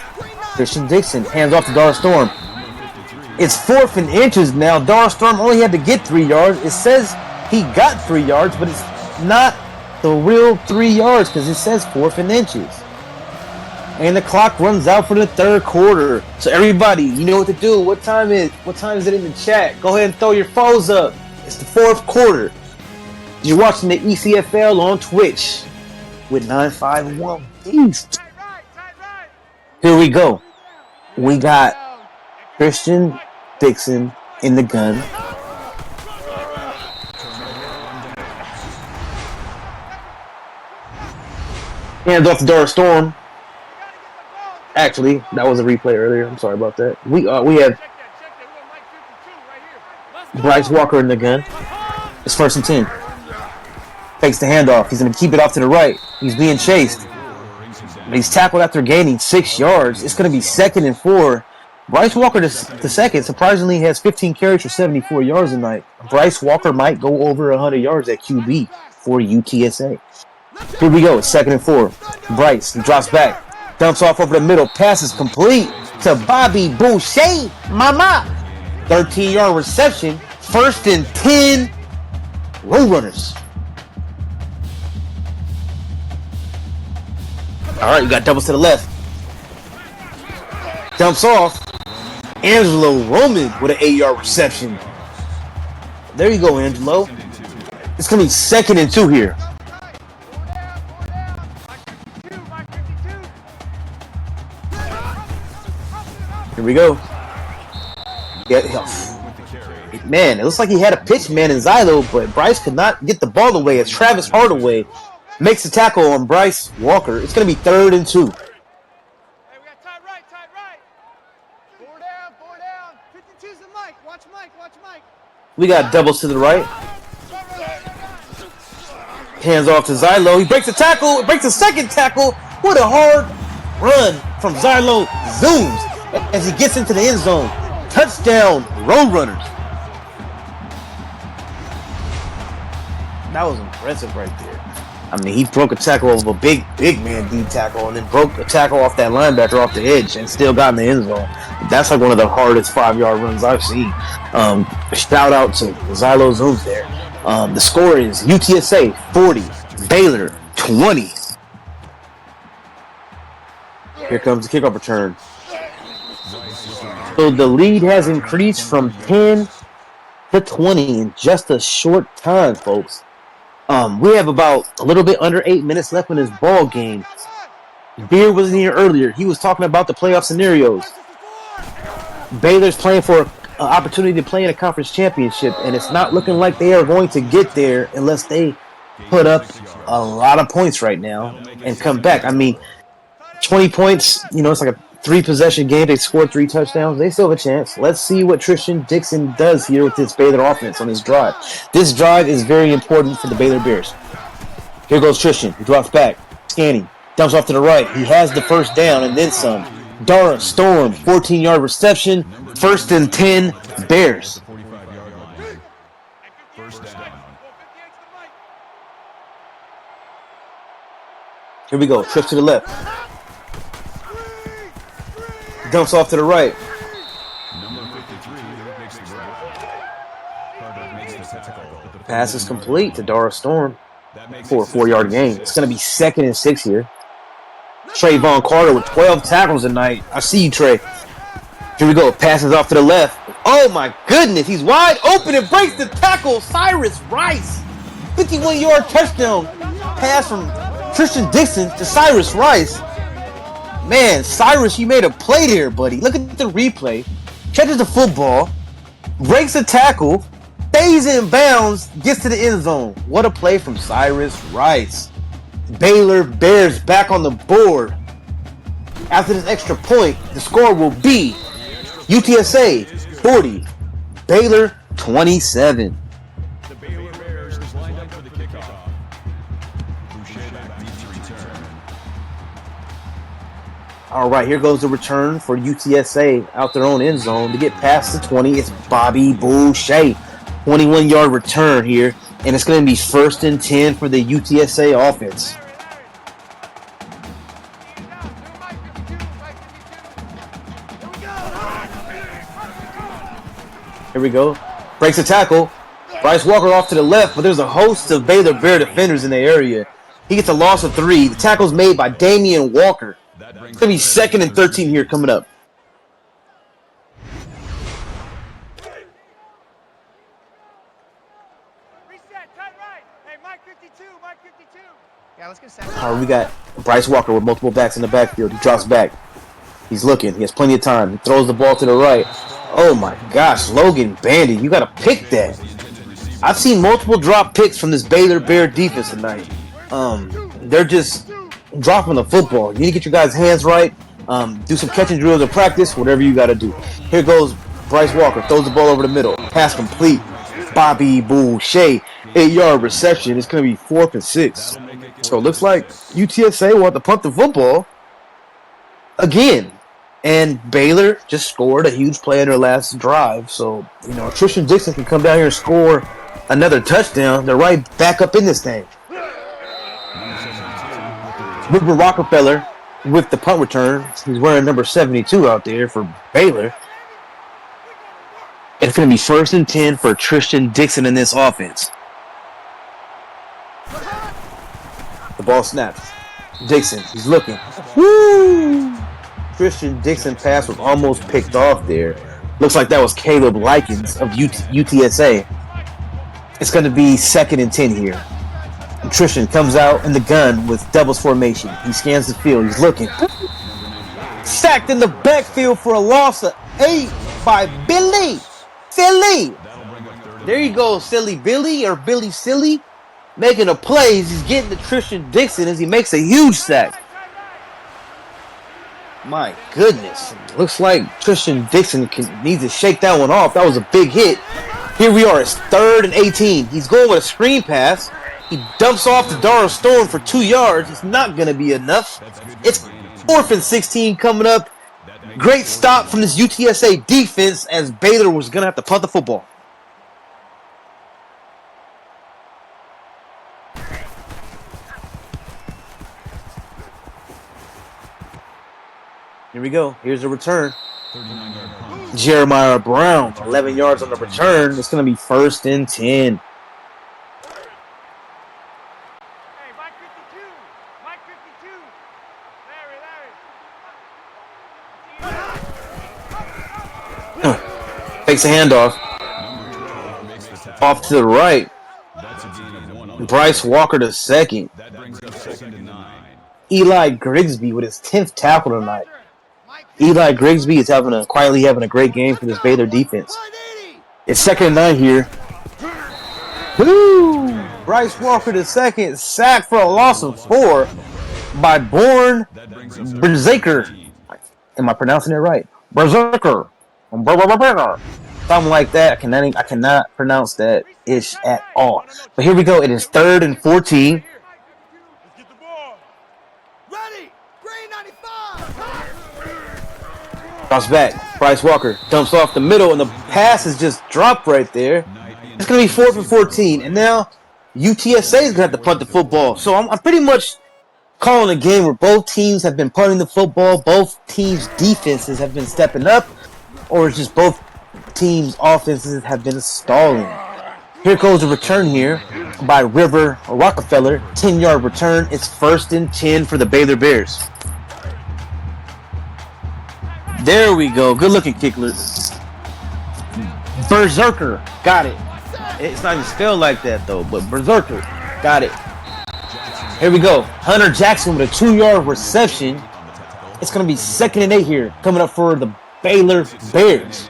Christian Dixon. Hands off to Dar Storm. It's 4th and inches now. Dar Storm only had to get 3 yards. It says he got 3 yards, but it's not the real 3 yards because it says 4th and inches. And the clock runs out for the 3rd quarter. So everybody, you know what to do. What time is it in the chat? Go ahead and throw your phones up. It's the 4th quarter. You're watching the ECFL on Twitch with 951 Beast. Here we we go. We got Christian Dixon in the gun. Hands off the Dora Storm. Actually, that was a replay earlier. I'm sorry about that. We have Bryce Walker in the gun. It's 1st and 10. Takes the handoff. He's going to keep it off to the right. He's being chased. He's tackled after gaining 6 yards. It's going to be 2nd and 4. Bryce Walker, the second, surprisingly has 15 carries for 74 yards tonight. Bryce Walker might go over 100 yards at QB for UTSA. Here we go. It's 2nd and 4. Bryce, he drops back. Dumps off over the middle. Pass is complete to Bobby Boucher. Mama. 13-yard reception. 1st and 10. Road runners. All right, you got doubles to the left. Dumps off. Angelo Roman with an 8-yard reception. There you go, Angelo. It's going to be 2nd and 2 here. Here we go. Yeah, man, it looks like he had a pitch man in Zylo, but Bryce could not get the ball away as Travis Hardaway makes the tackle on Bryce Walker. It's going to be 3rd and 2. Hey, we got tight right. 4 down. 52's the Mike. Watch Mike. We got doubles to the right. Hands off to Zylo. He breaks the tackle. Breaks the second tackle. What a hard run from Zylo. Zooms as he gets into the end zone. Touchdown, Road Runners. That was impressive right there. I mean, he broke a tackle of a big man D tackle and then broke a tackle off that linebacker off the edge and still got in the end zone. That's like one of the hardest 5-yard runs I've seen. Shout out to Zylo Zooms there. The score is UTSA 40, Baylor 20. Here comes the kickoff return. So the lead has increased from 10 to 20 in just a short time, folks. We have about a little bit under 8 minutes left in this ball game. Beer was in here earlier. He was talking about the playoff scenarios. Baylor's playing for an opportunity to play in a conference championship, and it's not looking like they are going to get there unless they put up a lot of points right now and come back. I mean, 20 points, it's like a 3-possession game. They scored 3 touchdowns. They still have a chance. Let's see what Tristan Dixon does here with this Baylor offense on this drive. This drive is very important for the Baylor Bears. Here goes Tristan. He drops back. Scanning. Dumps off to the right. He has the first down and then some. Dara Storm, 14-yard reception. 1st and 10, Bears. Here we go. Trip to the left. Dumps off to the right. Pass is complete to Dara Storm for a 4-yard gain. It's going to be 2nd and 6 here. Trayvon Carter with 12 tackles tonight. I see you, Trey. Here we go. Passes off to the left. Oh, my goodness. He's wide open and breaks the tackle. Cyrus Rice. 51-yard touchdown pass from Tristan Dixon to Cyrus Rice. Man, Cyrus, you made a play there, buddy. Look at the replay. Catches the football, breaks the tackle, stays in bounds, gets to the end zone. What a play from Cyrus Rice. Baylor Bears back on the board. After this extra point, the score will be UTSA 40, Baylor 27. The Baylor Bears is lined up for the kickoff. Boucher back deep to return. All right, here goes the return for UTSA out their own end zone to get past the 20. It's Bobby Boucher. 21-yard return here, and it's going to be 1st and 10 for the UTSA offense. Here we go. Breaks a tackle. Bryce Walker off to the left, but there's a host of Baylor Bear defenders in the area. He gets a loss of 3. The tackle's made by Damian Walker. It's going to be 2nd and 13 here coming up. Yeah, let's get set. All right, we got Bryce Walker with multiple backs in the backfield. He drops back. He's looking. He has plenty of time. He throws the ball to the right. Oh my gosh, Logan Bandy, you got to pick that. I've seen multiple drop picks from this Baylor Bear defense tonight. They're just dropping the football. You need to get your guys' hands right. Do some catching drills in practice, whatever you got to do. Here goes Bryce Walker. Throws the ball over the middle. Pass complete. Bobby Boucher. 8-yard reception. It's going to be 4th and 6. So it looks like UTSA want to punt the football again. And Baylor just scored a huge play in their last drive. So, Tristan Dixon can come down here and score another touchdown. They're right back up in this thing. River Rockefeller with the punt return. He's wearing number 72 out there for Baylor. It's going to be 1st and 10 for Tristan Dixon in this offense. The ball snaps. Dixon, he's looking. Woo! Tristan Dixon pass was almost picked off there. Looks like that was Caleb Likens of UTSA. It's going to be 2nd and 10 here. And Tristan comes out in the gun with doubles formation. He scans the field. He's looking. Sacked in the backfield for a loss of 8 by Billy. Silly. There you go, Silly Billy or Billy Silly. Making a play. He's getting to Tristan Dixon as he makes a huge sack. My goodness. Looks like Tristan Dixon needs to shake that one off. That was a big hit. Here we are. It's 3rd and 18. He's going with a screen pass. He dumps off to Darrell Storm for 2 yards. It's not going to be enough. It's 4th and 16 coming up. Great stop from this UTSA defense as Baylor was going to have to punt the football. Here we go. Here's the return. Jeremiah Brown, 11 yards on the return. It's going to be 1st and 10. Takes a handoff. Off to the right. Bryce Walker to 2nd. Eli Grigsby with his 10th tackle tonight. Eli Grigsby is quietly having a great game for this Baylor defense. It's 2nd and 9 here. Woo! Bryce Walker to 2nd. Sack for a loss of 4 by Born Berserker. Am I pronouncing it right? Berserker. Something like that. I cannot pronounce that ish at all. But here we go. It is 3rd and 14. Drops back. Bryce Walker dumps off the middle, and the pass is just dropped right there. It's going to be 4th and 14. And now UTSA is going to have to punt the football. So I'm pretty much calling a game where both teams have been punting the football. Both teams' defenses have been stepping up. Or it's just both teams' offenses have been stalling. Here goes a return here by River Rockefeller. 10-yard return. It's 1st and 10 for the Baylor Bears. There we go. Good looking kicker. Berserker. Got it. It's not even spelled like that though, but Berserker. Got it. Here we go. Hunter Jackson with a 2-yard reception. It's going to be 2nd and 8 here. Coming up for the Baylor Bears.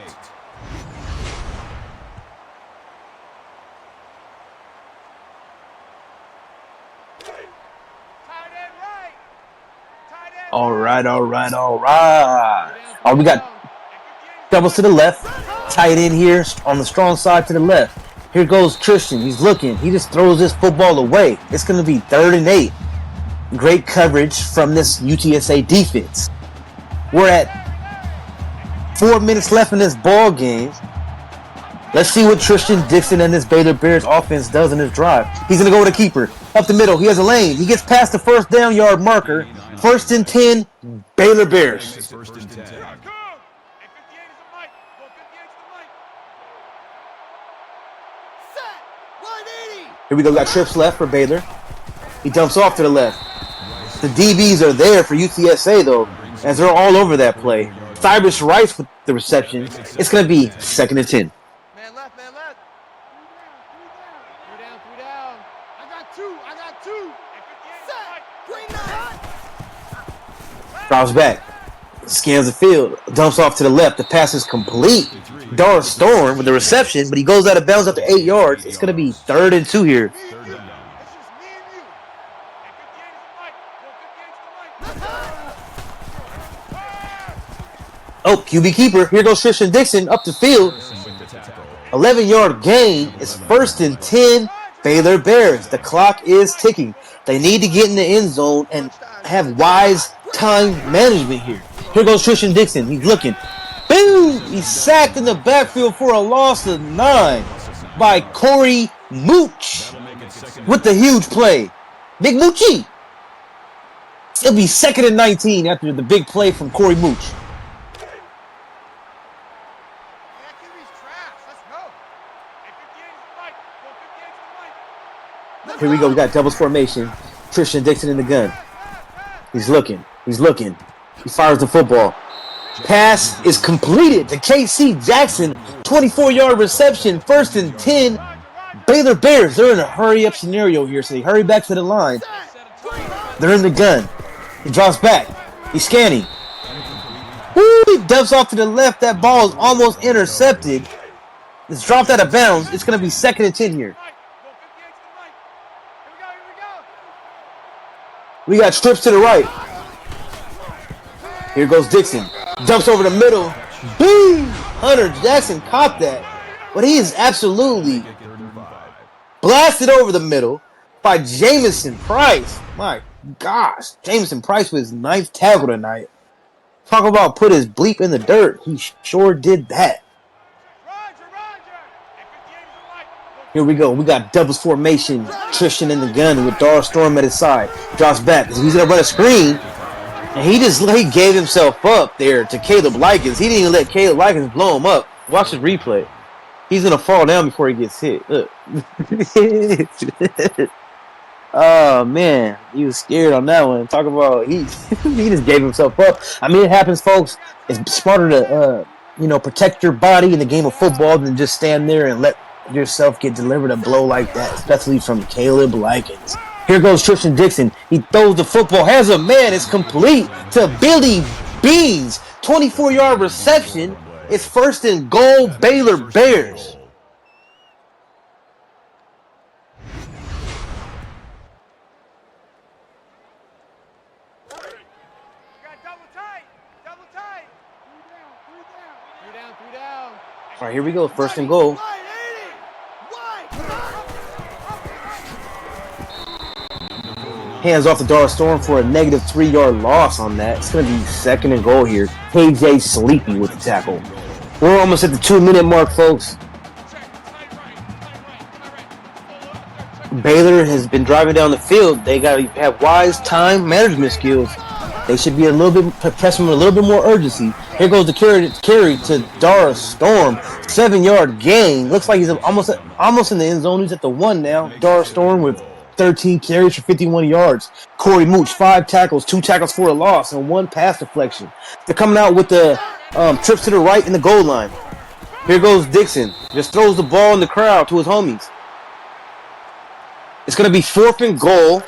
All right. Oh, we got doubles to the left. Tight end here on the strong side to the left. Here goes Tristan. He's looking. He just throws this football away. It's going to be 3rd and 8. Great coverage from this UTSA defense. We're at 4 minutes left in this ball game. Let's see what Tristan Dixon and this Baylor Bears offense does in this drive. He's going to go with a keeper. Up the middle. He has a lane. He gets past the 1st down yard marker. 1st and 10, Baylor Bears. Here we go. Got trips left for Baylor. He dumps off to the left. The DBs are there for UTSA, though, as they're all over that play. Cyrus Rice with the reception. It's going to be 2nd and 10. Man left. 3 down. I got two. Drops back. Scans the field, dumps off to the left. The pass is complete. Dar Storm with the reception, but he goes out of bounds after 8 yards. It's going to be 3rd and 2 here. Oh, QB keeper. Here goes Tristan Dixon up the field. 11-yard gain. It's 1st and 10. Baylor Bears. The clock is ticking. They need to get in the end zone and have wise time management here. Here goes Tristan Dixon. He's looking. Boom! He's sacked in the backfield for a loss of 9 by Corey Mooch with the huge play. Big Moochie. It'll be 2nd and 19 after the big play from Corey Mooch. Here we go. We got doubles formation. Tristan Dixon in the gun. He's looking. He's looking. He fires the football. Pass is completed to KC Jackson. 24-yard reception. 1st and 10. Baylor Bears. They're in a hurry-up scenario here, so they hurry back to the line. They're in the gun. He drops back. He's scanning. Woo! He dumps off to the left. That ball is almost intercepted. It's dropped out of bounds. It's going to be 2nd and 10 here. We got trips to the right. Here goes Dixon. Dumps over the middle. Boom! Hunter Jackson caught that. But he is absolutely blasted over the middle by Jamison Price. My gosh. Jamison Price with his 9th tackle tonight. Talk about put his bleep in the dirt. He sure did that. Here we go. We got doubles formation. Tristan in the gun with Dar Storm at his side. Drops back. He's going to run a screen. And he gave himself up there to Caleb Likens. He didn't even let Caleb Likens blow him up. Watch the replay. He's going to fall down before he gets hit. Look. Oh, man. He was scared on that one. Talk about he just gave himself up. I mean, it happens, folks. It's smarter to, protect your body in the game of football than just stand there and let yourself get delivered a blow like that, especially from Caleb Likens. Here goes Tristan Dixon. He throws the football, has a man. It's complete to Billy Beans. 24-yard reception. It's 1st and goal, Baylor Bears. All right, here we go. 1st and goal. Hands off the Dar Storm for a negative 3-yard loss on that. It's going to be 2nd and goal here. KJ Sleepy with the tackle. We're almost at the 2-minute mark, folks. Baylor has been driving down the field. They got to have wise time management skills. They should be a little bit pressing with a little bit more urgency. Here goes the carry to Dar Storm. 7-yard gain. Looks like he's almost in the end zone. He's at the 1 now. Dar Storm with 13 carries for 51 yards. Corey Mooch, 5 tackles, 2 tackles for a loss, and 1 pass deflection. They're coming out with the trips to the right in the goal line. Here goes Dixon. Just throws the ball in the crowd to his homies. It's going to be 4th and goal.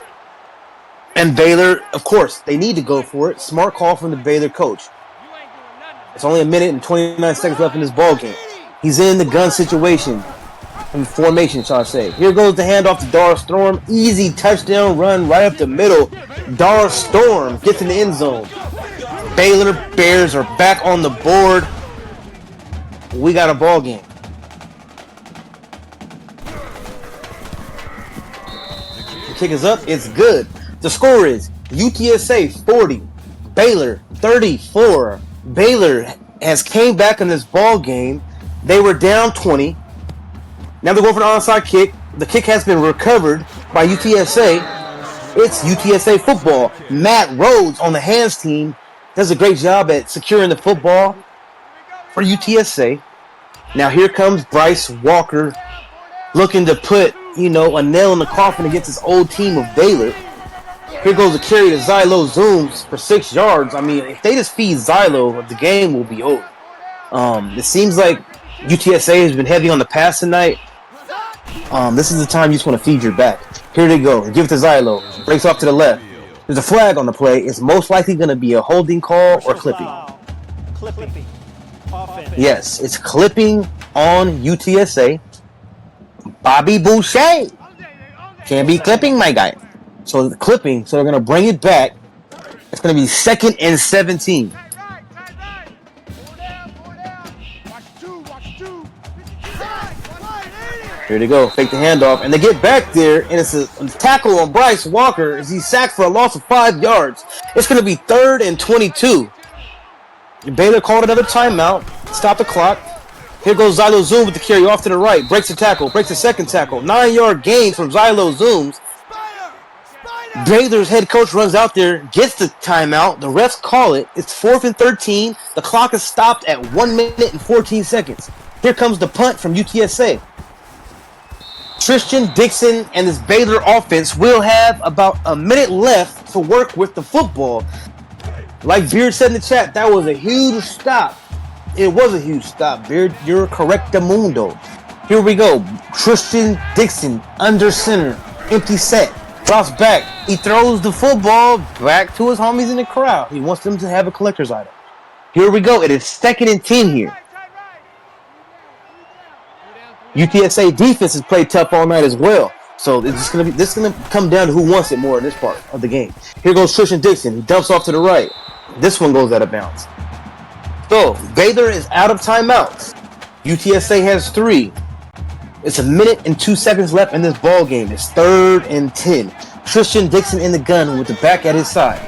And Baylor, of course, they need to go for it. Smart call from the Baylor coach. It's only 1 minute and 29 seconds left in this ball game. He's in the gun situation. In formation, shall I say. Here goes the handoff to Dar Storm. Easy touchdown run right up the middle. Dar Storm gets in the end zone. Baylor Bears are back on the board. We got a ball game. The kick is up. It's good. The score is UTSA 40, Baylor 34. Baylor has came back in this ball game. They were down 20. Now they're going for the onside kick. The kick has been recovered by UTSA. It's UTSA football. Matt Rhodes on the hands team does a great job at securing the football for UTSA. Now here comes Bryce Walker looking to put, a nail in the coffin against this old team of Baylor. Here goes the carry to Zylo Zooms for 6 yards. I mean, if they just feed Zylo, the game will be over. It seems like UTSA has been heavy on the pass tonight. This is the time you just want to feed your back. Here they go. Give it to Zylo. Breaks off to the left. There's a flag on the play. It's most likely going to be a holding call or clipping. Clipping. Offense. Yes, it's clipping on UTSA. Bobby Boucher. Can't be clipping, my guy. So clipping, so they're going to bring it back. It's going to be 2nd and 17. Tight right, tight right. Four down. Watch two. Here they go, fake the handoff, and they get back there, and it's a tackle on Bryce Walker as he's sacked for a loss of 5 yards. It's going to be 3rd and 22. Baylor called another timeout, stop the clock. Here goes Zylo Zoom with the carry off to the right, breaks the tackle, breaks the second tackle. 9-yard gain from Zylo Zooms. Baylor's head coach runs out there, gets the timeout. The refs call it. It's 4th and 13. The clock is stopped at 1 minute and 14 seconds. Here comes the punt from UTSA. Tristan Dixon and this Baylor offense will have about a minute left to work with the football. Like Beard said in the chat, that was a huge stop. It was a huge stop, Beard. You're correctamundo. Here we go. Tristan Dixon under center. Empty set. Drops back. He throws the football back to his homies in the crowd. He wants them to have a collector's item. Here we go. It is 2nd and 10 here. UTSA defense has played tough all night as well. So this is gonna come down to who wants it more in this part of the game. Here goes Tristan Dixon. He dumps off to the right. This one goes out of bounds. So Baylor is out of timeouts. UTSA has 3. It's 1 minute and 2 seconds left in this ball game. It's 3rd and 10. Tristan Dixon in the gun with the back at his side.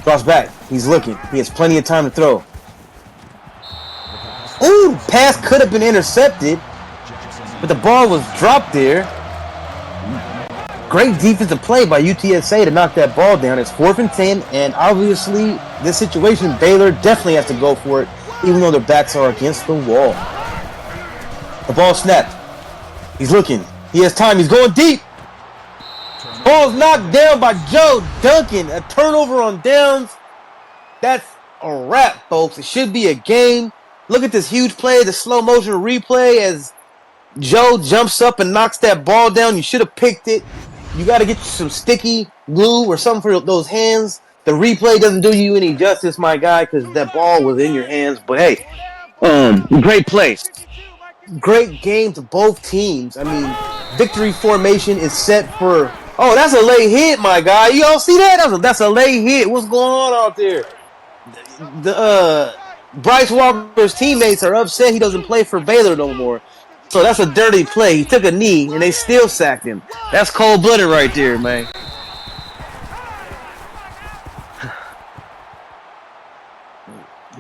Drops back. He's looking. He has plenty of time to throw. Ooh, pass could have been intercepted, but the ball was dropped there. Great defensive play by UTSA to knock that ball down. It's 4th and 10, and obviously, this situation, Baylor definitely has to go for it, even though their backs are against the wall. The ball snapped. He's looking. He has time. He's going deep. Ball's knocked down by Joe Duncan. A turnover on downs. That's a wrap, folks. It should be a game. Look at this huge play, the slow motion replay as Joe jumps up and knocks that ball down. You should have picked it. You got to get you some sticky glue or something for those hands. The replay doesn't do you any justice, my guy, because that ball was in your hands. But hey, great play. Great game to both teams. I mean, victory formation is set for... Oh, that's a late hit, my guy. You all see that? That's a late hit. What's going on out there? Bryce Walker's teammates are upset he doesn't play for Baylor no more. So that's a dirty play. He took a knee, and they still sacked him. That's cold-blooded right there, man.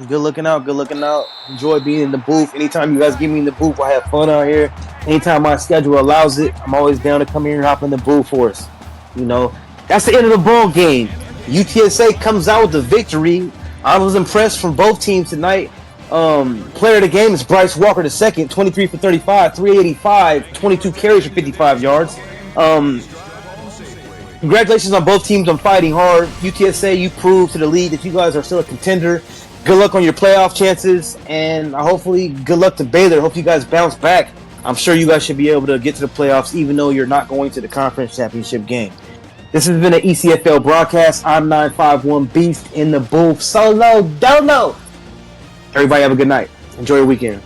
Good looking out, good looking out. Enjoy being in the booth. Anytime you guys get me in the booth, I have fun out here. Anytime my schedule allows it, I'm always down to come here and hop in the booth for us. You know, that's the end of the ball game. UTSA comes out with the victory. I was impressed from both teams tonight. Player of the game is Bryce Walker II, 23 for 35, 385, 22 carries for 55 yards. Congratulations on both teams on fighting hard. UTSA, you proved to the league that you guys are still a contender. Good luck on your playoff chances, and hopefully good luck to Baylor. Hope you guys bounce back. I'm sure you guys should be able to get to the playoffs even though you're not going to the conference championship game. This has been an ECFL broadcast. I'm 951 Beast in the booth. Solo Dolo. Everybody have a good night. Enjoy your weekend.